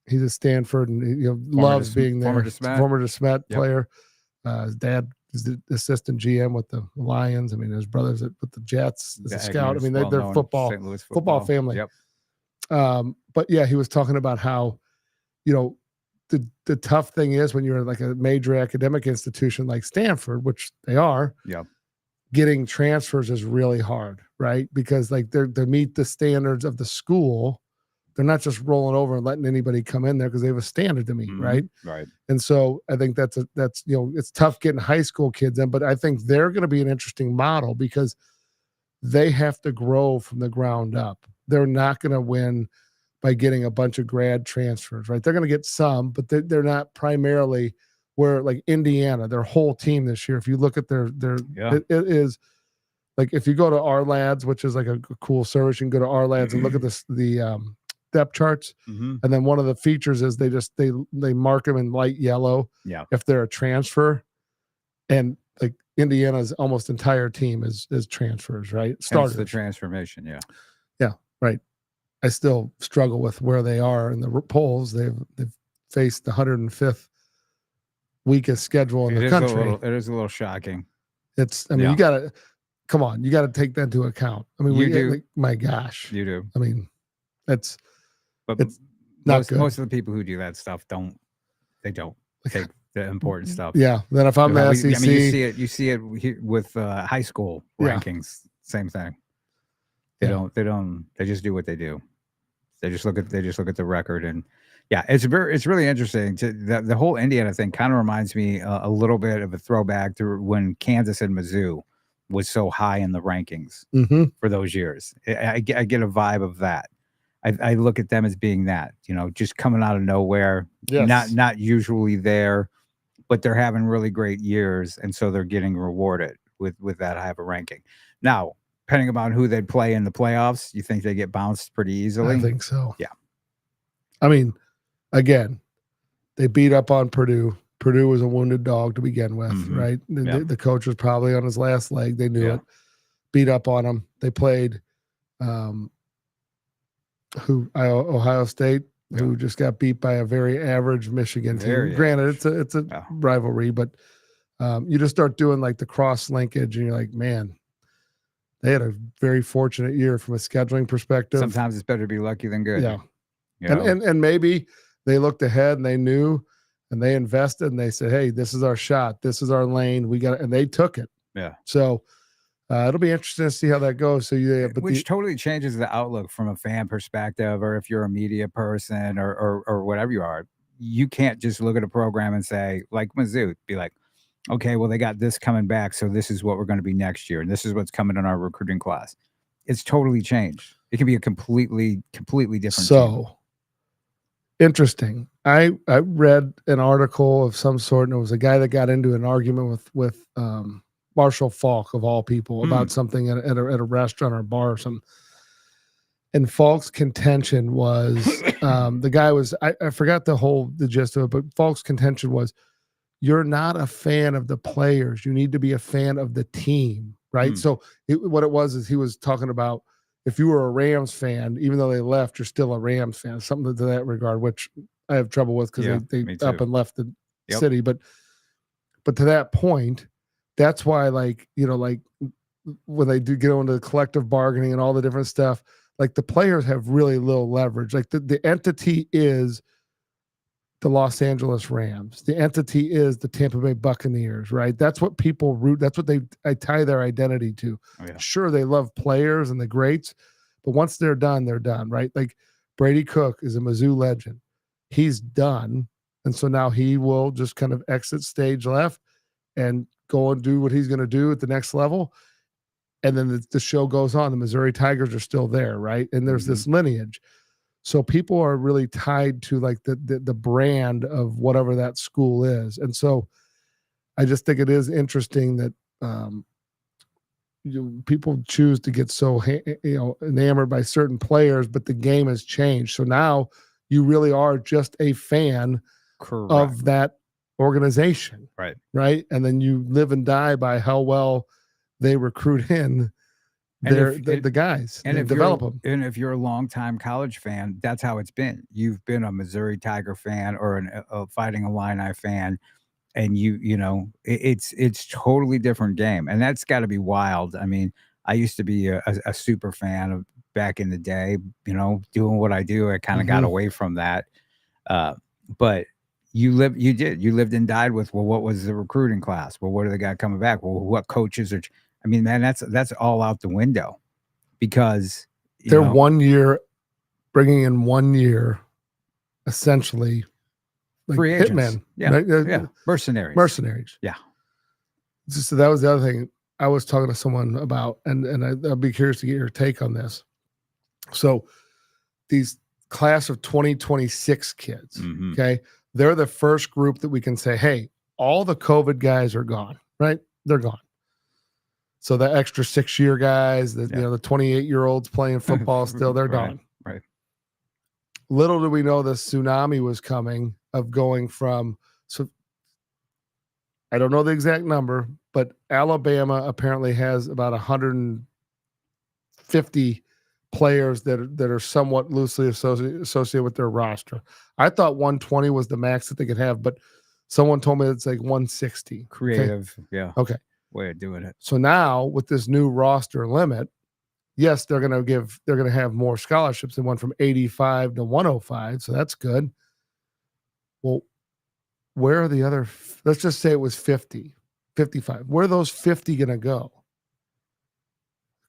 he's at Stanford, and loves being there. Former DeSmet player. His dad is the assistant GM with the Lions. I mean, his brothers with the Jets as a scout. I mean, they're football family. Yep. But yeah, he was talking about how, the tough thing is when you're like a major academic institution like Stanford, which they are. Yeah. Getting transfers is really hard, right? Because like they meet the standards of the school. They're not just rolling over and letting anybody come in there because they have a standard to meet, right? Right. And so I think that's it's tough getting high school kids in, but I think they're going to be an interesting model because they have to grow from the ground up. They're not going to win by getting a bunch of grad transfers, right? They're going to get some, but they're not primarily where like Indiana, their whole team this year. If you look at it is like if you go to Our Lads, which is like a cool service, you can go to Our Lads and look at the depth charts, and then one of the features is they mark them in light yellow. Yeah, if they're a transfer, and like Indiana's almost entire team is transfers, right? Starts the transformation. Yeah, right. I still struggle with where they are in the polls. They've faced the 105th weakest schedule in the country. It is a little shocking. You gotta come on, you gotta take that into account. I mean, my gosh. You do. I mean, it's not good. Most of the people who do that stuff don't take the important stuff. Yeah. Then if I'm the SEC, I mean, you see it with high school rankings. Same thing. They just do what they do. They just look at the record, and it's really interesting. The whole Indiana thing kind of reminds me a little bit of a throwback to when Kansas and Mizzou was so high in the rankings for those years. I get a vibe of that. I look at them as being that, just coming out of nowhere, not usually there, but they're having really great years, and so they're getting rewarded with that high of a ranking. Now, depending upon who they'd play in the playoffs, you think they get bounced pretty easily? I think so. Yeah. I mean, again, they beat up on Purdue. Purdue was a wounded dog to begin with, right? The coach was probably on his last leg. They knew it. Beat up on them. They played Ohio State, who just got beat by a very average Michigan team. Granted, it's a rivalry, but you just start doing like the cross linkage, and you're like, man, they had a very fortunate year from a scheduling perspective. Sometimes it's better to be lucky than good. Yeah. And maybe they looked ahead and they knew and they invested and they said, hey, this is our shot. This is our lane. We got it. And they took it. Yeah. So it'll be interesting to see how that goes. So which totally changes the outlook from a fan perspective, or if you're a media person or whatever you are. You can't just look at a program and say, like Mizzou, be like, okay, well, they got this coming back, so this is what we're going to be next year, and this is what's coming in our recruiting class. It's totally changed. It can be a completely different team. Interesting. I read an article of some sort, and it was a guy that got into an argument with Marshall Faulk, of all people, about something at a restaurant or bar or something. And Falk's contention was the guy was I forgot the gist of it, but Falk's contention was you're not a fan of the players. You need to be a fan of the team, right? So what it was is he was talking about if you were a Rams fan, even though they left, you're still a Rams fan, something to that regard, which I have trouble with because they up and left the city. But to that point, that's why, like, you know, like when they do get into the collective bargaining and all the different stuff, like the players have really little leverage. Like the entity is the Los Angeles Rams. The entity is the Tampa Bay Buccaneers, right? That's what people root. That's what I tie their identity to. Oh, yeah. Sure, they love players and the greats, but once they're done, right? Like Brady Cook is a Mizzou legend. He's done. And so now he will just kind of exit stage left and go and do what he's going to do at the next level. And then the show goes on. The Missouri Tigers are still there, right? And there's this lineage. So people are really tied to like the brand of whatever that school is. And so I just think it is interesting that people choose to get so enamored by certain players, but the game has changed. So now you really are just a fan of that organization. Right. Right. And then you live and die by how well they recruit in the guys and develop them. And if you're a longtime college fan, that's how it's been. You've been a Missouri Tiger fan or a Fighting Illini fan, and you know it's totally different game, and that's got to be wild. I mean, I used to be a super fan of back in the day. You know, doing what I do, I kind of got away from that. But you lived and died with, well, what was the recruiting class? Well, what are the guys coming back? Well, what coaches are? I mean, man, that's all out the window because they're 1 year bringing in 1 year, essentially, like free agents. Hitmen, yeah, right? Yeah, mercenaries. Yeah. So that was the other thing I was talking to someone about, and I'll be curious to get your take on this. So these class of 2026 kids, okay, they're the first group that we can say, hey, all the COVID guys are gone, right? They're gone. So the extra 6-year guys, the 28-year-olds playing football still, they're gone. Right. Little do we know the tsunami was coming of going from, so I don't know the exact number, but Alabama apparently has about 150 players that are somewhat loosely associated with their roster. I thought 120 was the max that they could have, but someone told me it's like 160. Creative. Okay? Yeah. Okay. Way of doing it. So now with this new roster limit, yes, they're going to have more scholarships. They went from 85 to 105. So that's good. Well, where are the other, let's just say it was 50, 55. Where are those 50 going to go?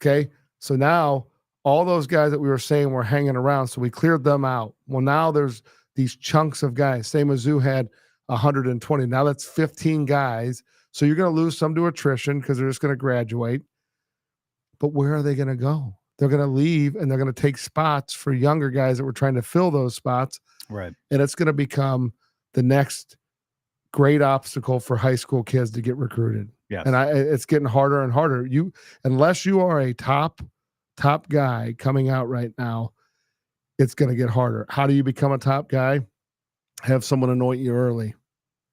Okay. So now all those guys that we were saying were hanging around, so we cleared them out. Well, now there's these chunks of guys. Say Mizzou had 120. Now that's 15 guys. So you're going to lose some to attrition because they're just going to graduate. But where are they going to go? They're going to leave, and they're going to take spots for younger guys that were trying to fill those spots. Right. And it's going to become the next great obstacle for high school kids to get recruited. Yes. And it's getting harder and harder. Unless you are a top guy coming out right now, it's going to get harder. How do you become a top guy? Have someone anoint you early.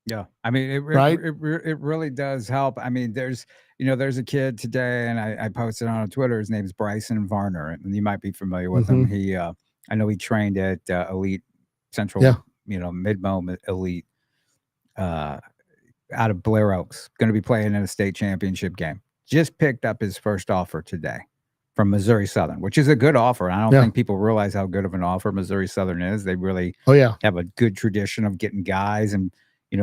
Yeah. I mean, it really does help. I mean, there's a kid today, and I posted on Twitter. His name's Bryson Varner, and you might be familiar with him. He, I know he trained at Elite Central, Mid-Mo Elite, out of Blair Oaks. Going to be playing in a state championship game. Just picked up his first offer today from Missouri Southern, which is a good offer. And I don't think people realize how good of an offer Missouri Southern is. They really have a good tradition of getting guys and,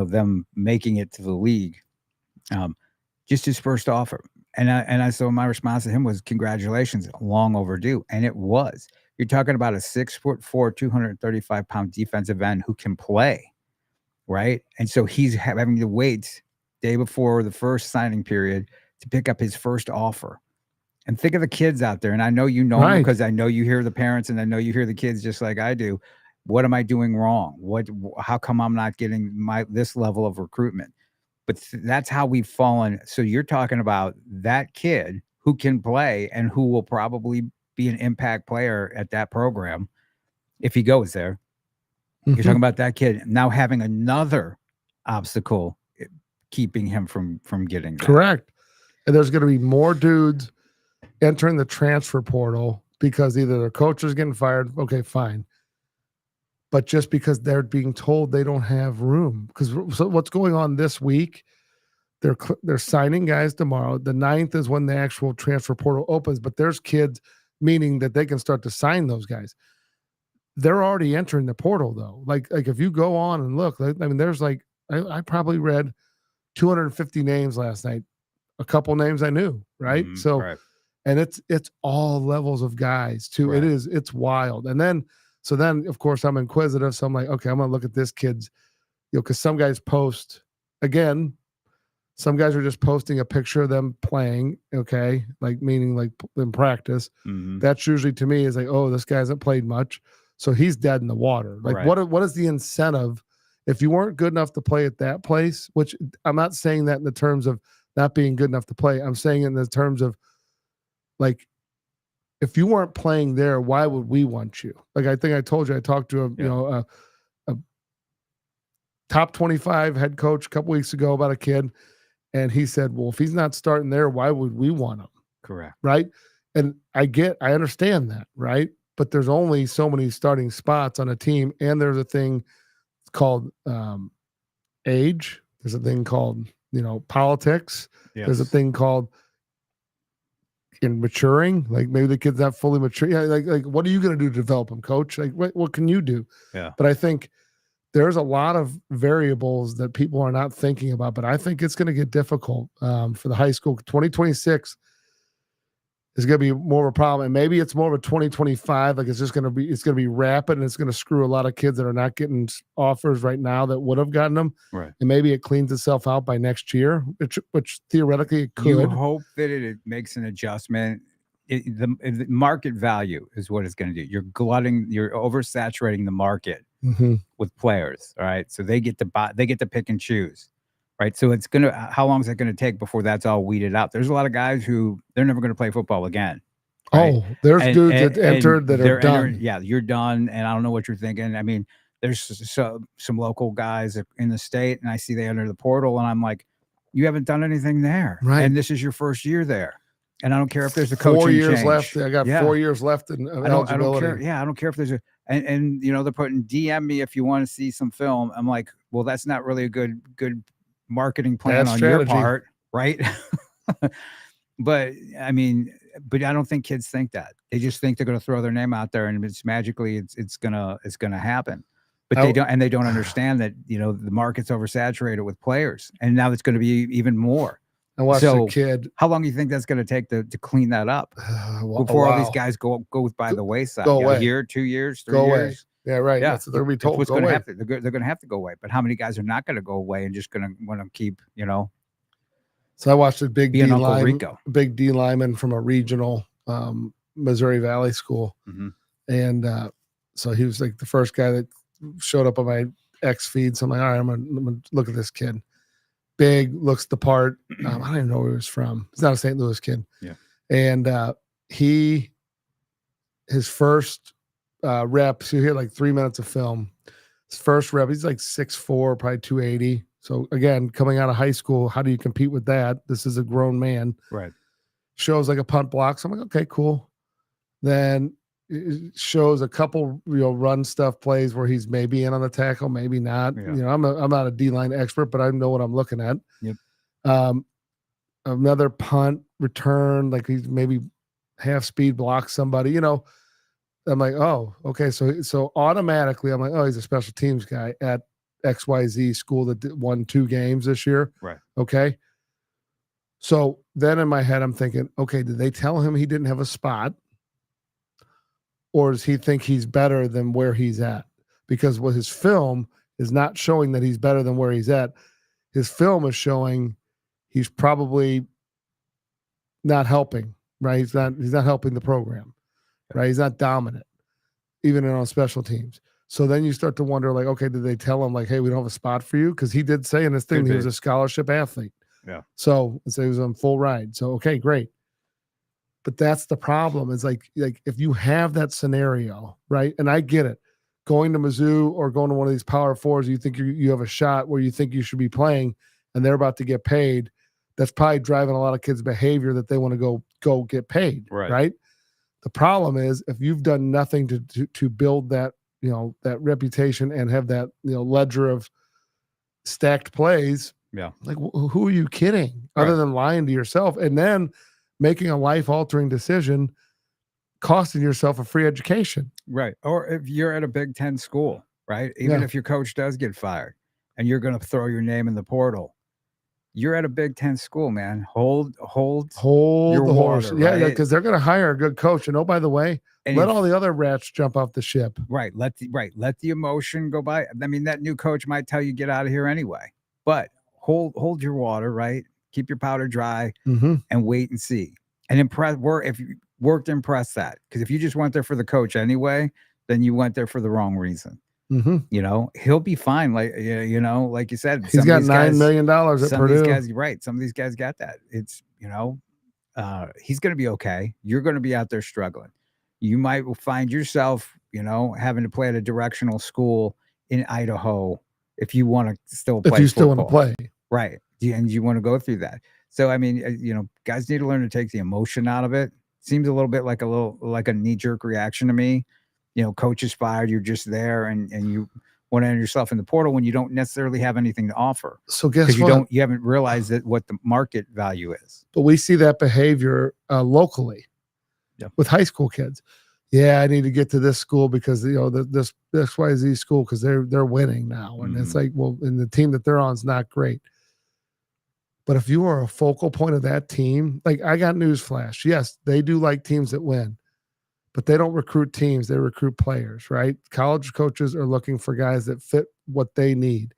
them making it to the league. Just his first offer. And so my response to him was, congratulations, long overdue. And it was. You're talking about a 6'4", 235-pound defensive end who can play, right? And so he's having to wait day before the first signing period to pick up his first offer. And think of the kids out there. And I know you know them because I know you hear the parents, and I know you hear the kids just like I do. What am I doing wrong? How come I'm not getting this level of recruitment? But that's how we've fallen. So you're talking about that kid who can play and who will probably be an impact player at that program if he goes there. You're talking about that kid now having another obstacle keeping him from getting that. Correct. And there's going to be more dudes entering the transfer portal because either their coach is getting fired. Okay, fine. But just because they're being told they don't have room. Because so what's going on this week, they're signing guys tomorrow. The 9th is when the actual transfer portal opens, but there's kids, meaning that they can start to sign those guys. They're already entering the portal though. Like if you go on and look, I mean, there's like, I probably read 250 names last night. A couple names I knew, right? Right. And it's all levels of guys too. Right. It's wild. And then of course I'm inquisitive. So I'm like, okay, I'm going to look at this kid's, cause some guys post again, some guys are just posting a picture of them playing. Okay. Like meaning like in practice. That's usually to me is like, oh, this guy hasn't played much. So he's dead in the water. Like right. what is the incentive if you weren't good enough to play at that place, which I'm not saying that in the terms of not being good enough to play. I'm saying in the terms of like, if you weren't playing there, why would we want you? Like, I think I told you, I talked to a top 25 head coach a couple weeks ago about a kid. And he said, well, if he's not starting there, why would we want him? Correct. Right. And I understand that. Right. But there's only so many starting spots on a team. And there's a thing called age. There's a thing called, politics. Yes. There's a thing called in maturing, like maybe the kid's not fully mature. Yeah, like what are you going to do to develop him, coach? Like what can you do? Yeah. But I think there's a lot of variables that people are not thinking about, but I think it's going to get difficult for the high school. 2026 is going to be more of a problem. And maybe it's more of a 2025. Like it's going to be rapid and it's going to screw a lot of kids that are not getting offers right now that would have gotten them. Right. And maybe it cleans itself out by next year, which theoretically it could. You hope that it makes an adjustment. The market value is what it's going to do. You're oversaturating the market with players. All right. So they get to buy, they get to pick and choose. Right. So how long is it going to take before that's all weeded out? There's a lot of guys who they're never going to play football again. Right? Oh, there's dudes that entered that are done. Yeah, you're done. And I don't know what you're thinking. I mean, there's some local guys in the state and I see they enter the portal and I'm like, you haven't done anything there. Right. And this is your first year there. And I don't care if there's a coaching 4 years change. left. I got 4 years left in eligibility. I don't care. Yeah, I don't care if there's and they're putting DM me if you want to see some film. I'm like, well, that's not really a good marketing plan on your part, right? But I mean, I don't think kids think that. They just think they're going to throw their name out there and it's magically it's gonna happen. But they don't understand that the market's oversaturated with players, and now it's going to be even more. I watched a kid. How long do you think that's going to take to clean that up before all these guys go by the wayside? A year, 2 years, 3 years? Yeah, right. Yeah, that's what they're going to be told. What's going to happen? They're going to have to go away. But how many guys are not going to go away and just going to want to keep, So I watched a big D lineman from a regional Missouri Valley school. And so he was like the first guy that showed up on my X feed. So I'm like, all right, I'm going to look at this kid. Big, looks the part. I don't even know where he was from. He's not a St. Louis kid. Yeah. And his first rep, so you hear like 3 minutes of film. His first rep, he's like 6'4", probably 280. So again, coming out of high school, how do you compete with that? This is a grown man. Right. Shows like a punt block. So I'm like, okay, cool. Then it shows a couple run stuff plays where he's maybe in on the tackle, maybe not. Yeah. I'm not a D-line expert, but I know what I'm looking at. Yep. Another punt return, like he's maybe half speed blocks somebody, I'm like, oh, okay. So automatically I'm like, oh, he's a special teams guy at XYZ school that won 2 games this year. Right. Okay. So then in my head, I'm thinking, okay, did they tell him he didn't have a spot? Or does he think he's better than where he's at? Because what his film is not showing that he's better than where he's at. His film is showing he's probably not helping, right? He's not helping the program, right? He's not dominant, even on special teams. So then you start to wonder, like, okay, did they tell him, like, hey, we don't have a spot for you? Because he did say in this thing he was a scholarship athlete. Yeah. So he was on full ride. So, okay, great. But that's the problem is like if you have that scenario, right? And I get it. Going to Mizzou or going to one of these Power Fours, you think you have a shot where you think you should be playing and they're about to get paid. That's probably driving a lot of kids' behavior that they want to go get paid, right? The problem is if you've done nothing to build that, that reputation and have that, ledger of stacked plays. Yeah. Like, who are you kidding? Other than lying to yourself and then making a life-altering decision, costing yourself a free education. Right. Or if you're at a Big Ten school, right? Even if your coach does get fired and you're going to throw your name in the portal, you're at a Big Ten school, man. Hold your the horse. water, Yeah, because they're going to hire a good coach. And oh, by the way, let all the other rats jump off the ship. Right. Let the emotion go by. I mean, that new coach might tell you get out of here anyway. But hold your water, right? Keep your powder dry and wait and see. And if you work to impress that. Because if you just went there for the coach anyway, then you went there for the wrong reason. He'll be fine. Like like you said, he's got $9 million at Purdue. Some of these guys got that. It's he's going to be okay. You're going to be out there struggling. You might find yourself, having to play at a directional school in Idaho if you want to still play. If you still want to play, right? And you want to go through that. So I mean, guys need to learn to take the emotion out of it. Seems a little bit like a knee-jerk reaction to me. Coach is fired, you're just there, and you want to enter yourself in the portal when you don't necessarily have anything to offer. So guess what? You haven't realized what the market value is. But we see that behavior locally with high school kids. Yeah, I need to get to this school because this XYZ school because they're winning now, and it's like, well, and the team that they're on is not great. But if you are a focal point of that team, like I got news flash. Yes, they do like teams that win. But they don't recruit teams, they recruit players, right? College coaches are looking for guys that fit what they need.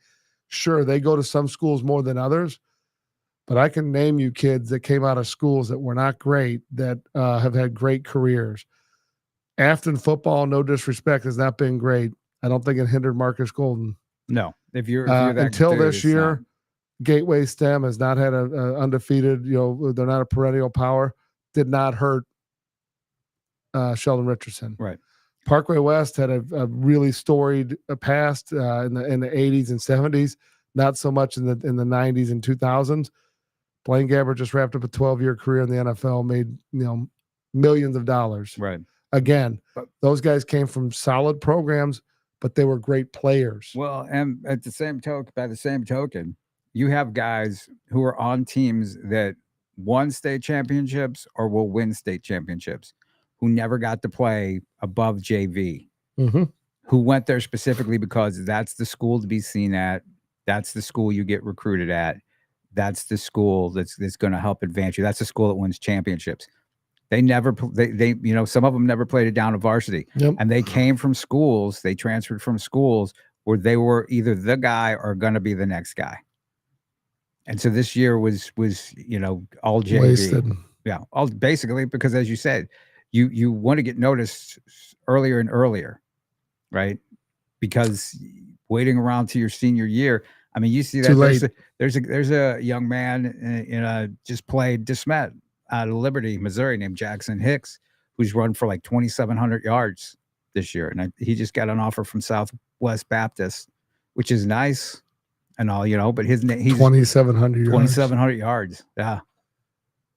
Sure, they go to some schools more than others, but I can name you kids that came out of schools that were not great that have had great careers. Afton football, no disrespect, has not been great. I don't think it hindered Marcus Golden. No, if you're until this year, Gateway STEM has not had a undefeated. They're not a perennial power. Did not hurt Sheldon Richardson. Right. Parkway West had a really storied past in the 80s and 70s, not so much in the 90s and 2000s. Blaine Gabbert just wrapped up a 12-year career in the NFL, made millions of dollars. Right. Again, those guys came from solid programs, but they were great players. Well, and by the same token, you have guys who are on teams that won state championships or will win state championships, who never got to play above JV, who went there specifically because that's the school to be seen at. That's the school you get recruited at. That's the school that's going to help advance you. That's the school that wins championships. They some of them never played it down to varsity. Yep. And they came from schools. They transferred from schools where they were either the guy or going to be the next guy. And so this year was all JV. Wasted. Yeah, all basically because, as you said, you want to get noticed earlier and earlier, right? Because waiting around to your senior year, I mean, you see that there's a young man just played DeSmet out of Liberty, Missouri, named Jackson Hicks, who's run for like 2,700 yards this year, and he just got an offer from Southwest Baptist, which is nice and all, but he's 2,700 yards. Yeah.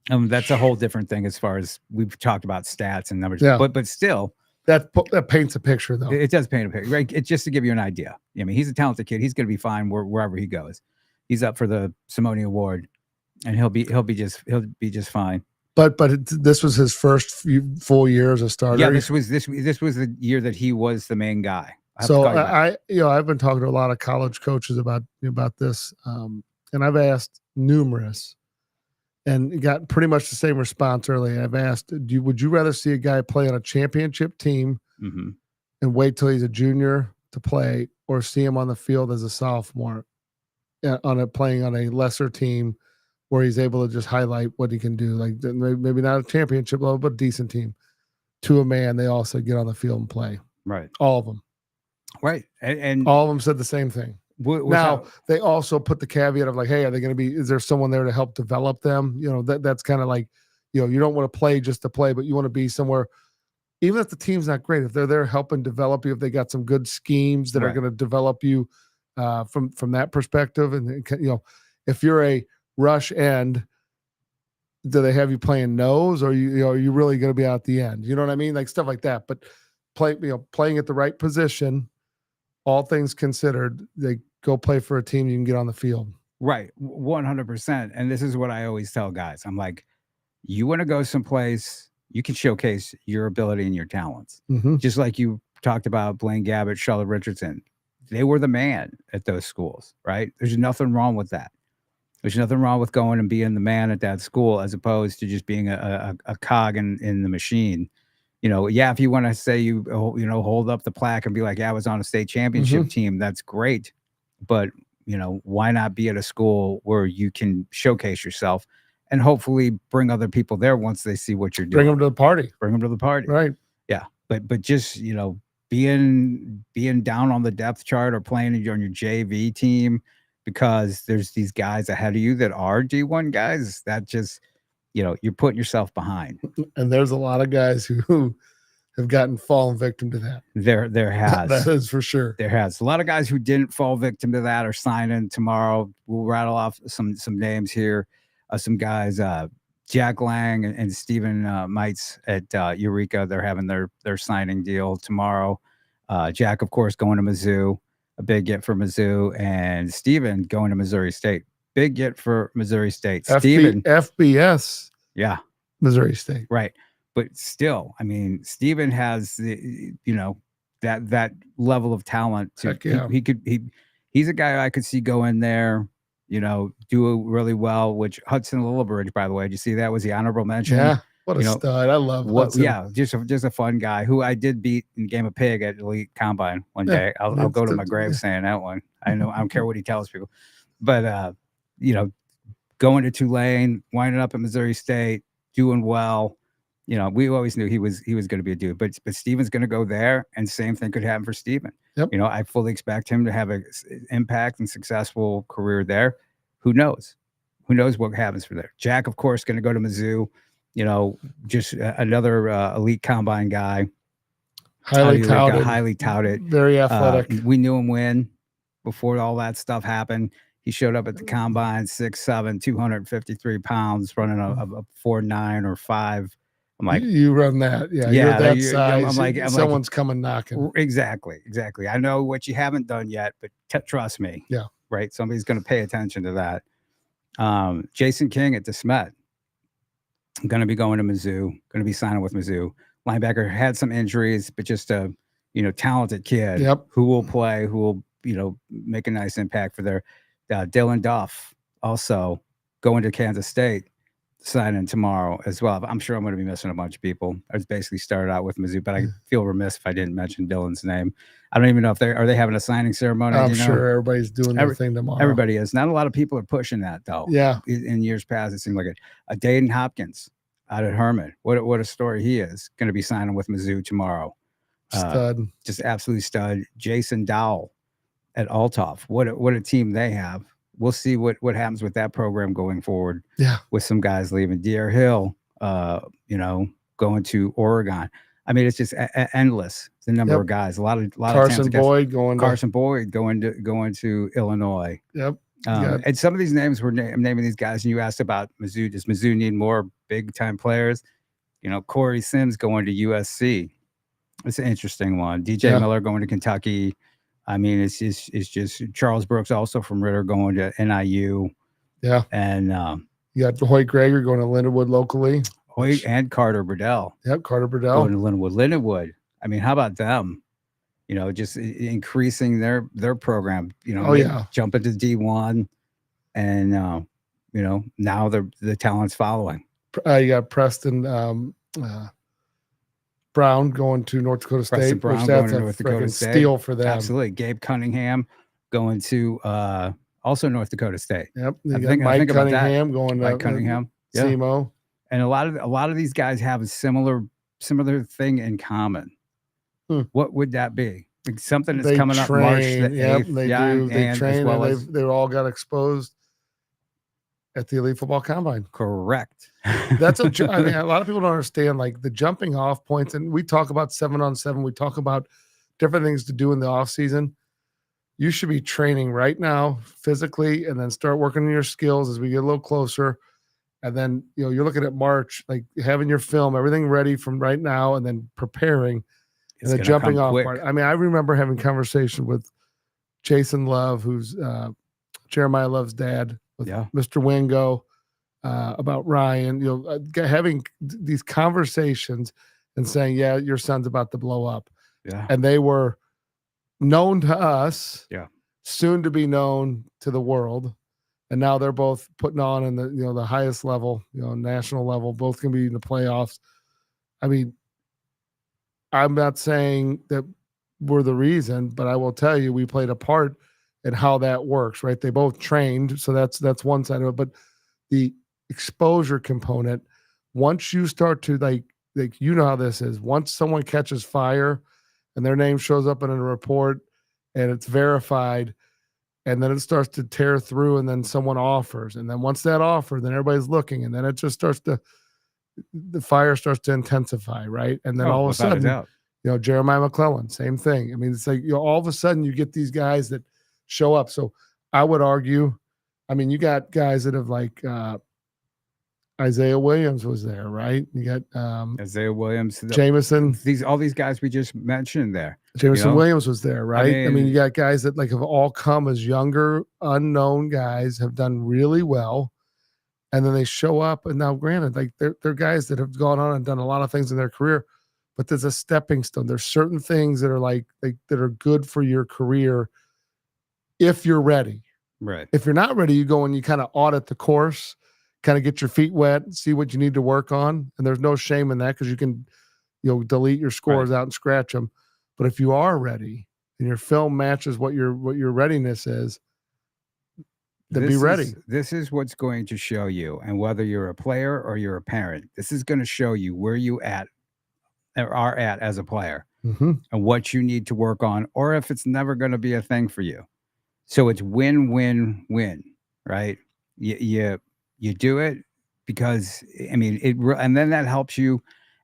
That's a whole different thing as far as we've talked about stats and numbers, but still that paints a picture though. It does paint a picture, right? It's just to give you an idea. I mean, he's a talented kid. He's going to be fine wherever he goes. He's up for the Simone Award, and he'll be just fine. But this was his first full year as a starter. Yeah, this was the year that he was the main guy. So I've been talking to a lot of college coaches about this, and I've asked numerous, and got pretty much the same response early. I've asked, would you rather see a guy play on a championship team and wait till he's a junior to play, or see him on the field as a sophomore playing on a lesser team where he's able to just highlight what he can do, like maybe not a championship level, but a decent team? To a man, they all said get on the field and play. Right. All of them. Right. And all of them said the same thing. They also put the caveat of like, hey, are they going to be, is there someone there to help develop them? That's kind of like, you don't want to play just to play, but you want to be somewhere, even if the team's not great, if they're there helping develop you, if they got some good schemes that are going to develop you from that perspective. And, if you're a rush end, do they have you playing nose, or are you really going to be out the end? You know what I mean? Like stuff like that. But playing at the right position, all things considered, they go play for a team you can get on the field. Right. 100%. And this is what I always tell guys. I'm like, you want to go someplace, you can showcase your ability and your talents. Mm-hmm. Just like you talked about Blaine Gabbert, Charlotte Richardson. They were the man at those schools, right? There's nothing wrong with that. There's nothing wrong with going and being the man at that school as opposed to just being a cog in the machine. If you want to say hold up the plaque and be like, I was on a state championship team, that's great. But, why not be at a school where you can showcase yourself and hopefully bring other people there once they see what you're doing. Bring them to the party. Right. Yeah. But just, being down on the depth chart or playing on your JV team because there's these guys ahead of you that are D1 guys, that just, you're putting yourself behind. And there's a lot of guys who have fallen victim to that. There has. That is for sure. There has. A lot of guys who didn't fall victim to that are signing tomorrow. We'll rattle off some names here. Some guys, Jack Lang and Stephen Mites at Eureka. They're having their signing deal tomorrow. Jack, of course, going to Mizzou. A big get for Mizzou. And Stephen going to Missouri State. Big get for Missouri State. Stephen. FBS. Yeah. Missouri State. Right. But still, I mean, Stephen has that level of talent. He's a guy I could see go in there, do really well. Which Hudson Lillibridge, by the way, did you see that? Was the honorable mention? Yeah, what a stud! I love Hudson. Yeah, just a fun guy who I did beat in Game of Pig at Elite Combine one day. I'll go to my grave saying that one. I don't care what he tells people, but going to Tulane, winding up at Missouri State, doing well. We always knew he was going to be a dude, but Steven's going to go there, and same thing could happen for Steven. Yep. I fully expect him to have an impact and successful career there. Who knows? Who knows what happens for there? Jack, of course, going to go to Mizzou. Just another elite combine guy. Highly touted. Very athletic. We knew him when, before all that stuff happened. He showed up at the combine, 6'7", 253 pounds, running a 4.9 or 5. I'm like, you run that, yeah. You're that size. I'm someone's coming knocking. Exactly. I know what you haven't done yet, but trust me. Yeah, right. Somebody's going to pay attention to that. Jason King at DeSmet, going to be going to Mizzou. Going to be signing with Mizzou. Linebacker had some injuries, but just a talented kid. Yep. Who will play? Who will make a nice impact for their. Dylan Duff also going to Kansas State. Signing tomorrow as well. I'm sure I'm going to be missing a bunch of people. I was basically started out with Mizzou, but I feel remiss if I didn't mention Dylan's name. I don't even know if are they having a signing ceremony. I'm sure everybody's doing their thing tomorrow. Everybody is. Not a lot of people are pushing that though. Yeah. In years past, it seemed like it. Dayton Hopkins out at Herman. What a story he is. Going to be signing with Mizzou tomorrow. Stud. Just absolutely stud. Jason Dowell at Althoff. What a team they have. We'll see what happens with that program going forward. Yeah, with some guys leaving. Deer Hill, going to Oregon. I mean, it's just endless. The number of guys. A lot of Carson Boyd going to Illinois. Yep. And some of these names were naming these guys, and you asked about Mizzou. Does Mizzou need more big time players? Corey Sims going to USC. It's an interesting one. DJ Miller going to Kentucky. I mean, it's just Charles Brooks also from Ritter going to NIU. Yeah. And you got Hoyt Greger going to Lindenwood locally. Hoyt and Carter Burdell. Yep, Carter Burdell. Going to Lindenwood. I mean, how about them? Just increasing their program. Jumping to D1, and now the talent's following. You got Preston Brown going to North Dakota State. Preston Brown going to North Dakota State. Steal for them. Absolutely. Gabe Cunningham going to also North Dakota State. Yep. Mike Cunningham going to Cunningham. SEMO. And a lot of these guys have a similar thing in common. What would that be? Like something that's coming up March the 8th. They do. They train. They've all got exposed. at the Elite Football Combine. Correct. That's I mean, a lot of people don't understand like the jumping off points. And we talk about 7-on-7. We talk about different things to do in the off season. You should be training right now physically and then start working on your skills as we get a little closer. And then, you're looking at March, like having your film, everything ready from right now and then preparing and the jumping off part. I mean, I remember having conversation with Jason Love, who's Jeremiah Love's dad, with Mr. Wingo, about Ryan, having these conversations and saying, yeah, your son's about to blow up. Yeah. And they were known to us, soon to be known to the world. And now they're both putting on in the, the highest level, national level, both can be in the playoffs. I mean, I'm not saying that we're the reason, but I will tell you, we played a part in how that works, right? They both trained. So that's one side of it. But the exposure component, once you start to like, how this is, once someone catches fire and their name shows up in a report and it's verified, and then it starts to tear through, and then someone offers. And then once that offer, then everybody's looking, and then it just the fire starts to intensify, right? And then all of a sudden, Jeremiah McClellan, same thing. I mean, it's like, all of a sudden you get these guys that show up. So I would argue, I mean, you got guys that have like Isaiah Williams was there, right? You got Isaiah Williams, Jameson, all these guys we just mentioned there. Jameson Williams was there, right? I mean, you got guys that like have all come as younger, unknown guys, have done really well, and then they show up. And now, granted, like they're guys that have gone on and done a lot of things in their career, but there's a stepping stone. There's certain things that are like that are good for your career if you're ready. Right. If you're not ready, you go and you kind of audit the course, kind of get your feet wet, see what you need to work on. And there's no shame in that because you can, delete your scores out and scratch them. But if you are ready and your film matches what your readiness is, then be ready. This is what's going to show you. And whether you're a player or you're a parent, this is going to show you where you are at as a player and what you need to work on, or if it's never going to be a thing for you. So it's win, win, win, right? You do it because, I mean, and then that helps you.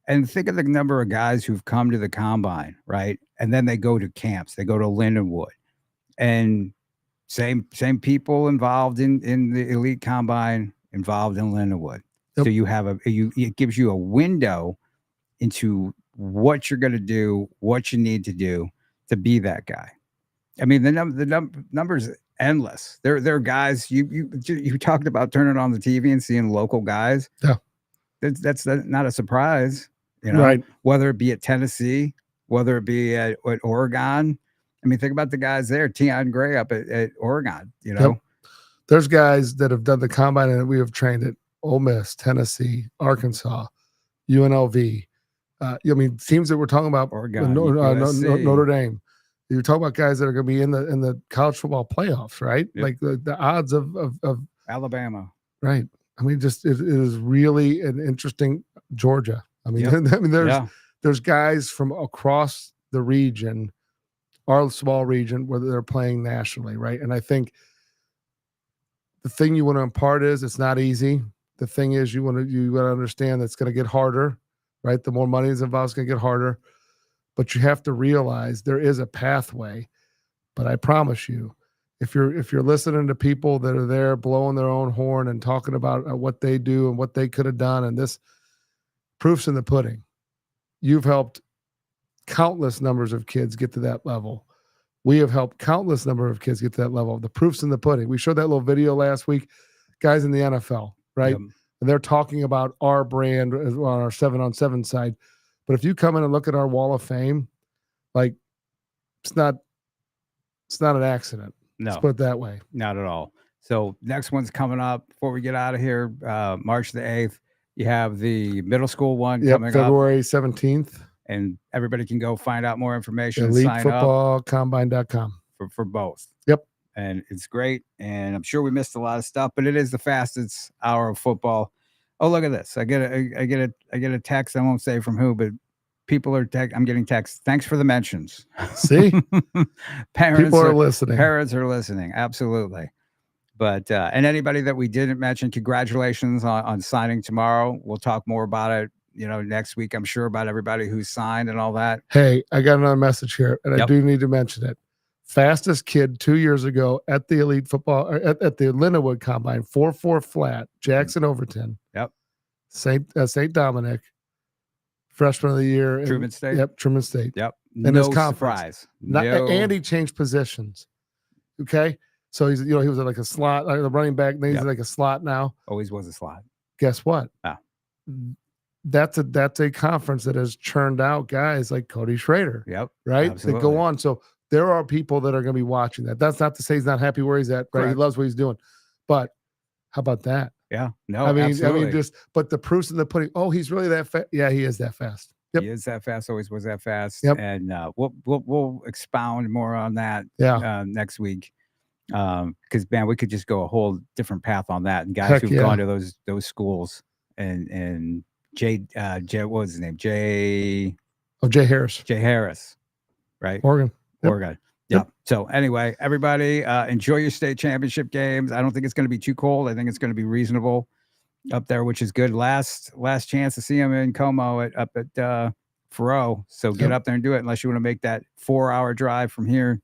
And think of the number of guys who've come to the combine, right? And then they go to camps, they go to Lindenwood, and same people involved in the elite combine, involved in Lindenwood. Yep. So you have it gives you a window into what you're going to do, what you need to do to be that guy. I mean, the numbers endless. There are guys you talked about turning on the TV and seeing local guys. Yeah, that's not a surprise, right? Whether it be at Tennessee, whether it be at Oregon. I mean, think about the guys there. Tion Gray up at Oregon. Yep. There's guys that have done the combine and we have trained at Ole Miss, Tennessee, Arkansas, UNLV. I mean, teams that we're talking about, Oregon, Notre Dame. You're talking about guys that are going to be in the college football playoffs, right? Yep. Like the odds of Alabama, right? I mean, just it is really an interesting Georgia. I mean, there's guys from across the region, our small region, where they're playing nationally, right? And I think the thing you want to impart is it's not easy. The thing is you want to understand that it's going to get harder, right? The more money is involved, it's going to get harder. But you have to realize there is a pathway. But I promise you, if you're listening to people that are there blowing their own horn and talking about what they do and what they could have done, and this proof's in the pudding. You've helped countless numbers of kids get to that level. We have helped countless number of kids get to that level. The proof's in the pudding. We showed that little video last week, guys in the NFL, right? Yep. And they're talking about our brand on our 7-on-7 side. But if you come in and look at our wall of fame, like it's not an accident. No, let's put it that way. Not at all. So next one's coming up before we get out of here, March the 8th. You have the middle school one coming up. February 17th. And everybody can go find out more information. EliteFootballCombine.com. For both. Yep. And it's great. And I'm sure we missed a lot of stuff, but it is the fastest hour of football. Oh, look at this. I get a text. I won't say from who, but people are I'm getting texts. Thanks for the mentions. See? Parents people are listening. Parents are listening. Absolutely. But and anybody that we didn't mention, congratulations on signing tomorrow. We'll talk more about it, next week, I'm sure, about everybody who's signed and all that. Hey, I got another message here, and I do need to mention it. Fastest kid 2 years ago at the Elite Football at the Lindenwood Combine, 4.4 flat, Jackson Overton. Yep. St. Dominic, freshman of the year. Truman State. Yep, Truman State. Yep. And no his conference. Surprise. And he changed positions. Okay. So he's, he was like a slot, like a running back. Then he's like a slot now. Always was a slot. Guess what? Ah. That's a conference that has churned out guys like Cody Schrader. Yep. Right. Absolutely. That go on. So there are people that are going to be watching that. That's not to say he's not happy where he's at. Right. Correct. He loves what he's doing. But how about that? Yeah. No, absolutely. But the proof's in the pudding. Oh, he's really that fast. Yeah, he is that fast. Yep. He is that fast. Always was that fast. Yep. And we'll expound more on that next week. Because man, we could just go a whole different path on that. And guys who've gone to those schools and Jay, what was his name? Jay Harris. Jay Harris, right? Oregon. Yep. So anyway, everybody, enjoy your state championship games. I don't think it's going to be too cold. I think it's going to be reasonable up there, which is good. Last chance to see them in Como up at Faroe. So get up there and do it, unless you want to make that 4-hour drive from here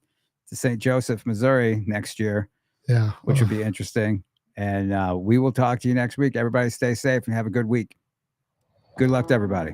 to St. Joseph, Missouri next year. Yeah. Which would be interesting. And we will talk to you next week. Everybody stay safe and have a good week. Good luck to everybody.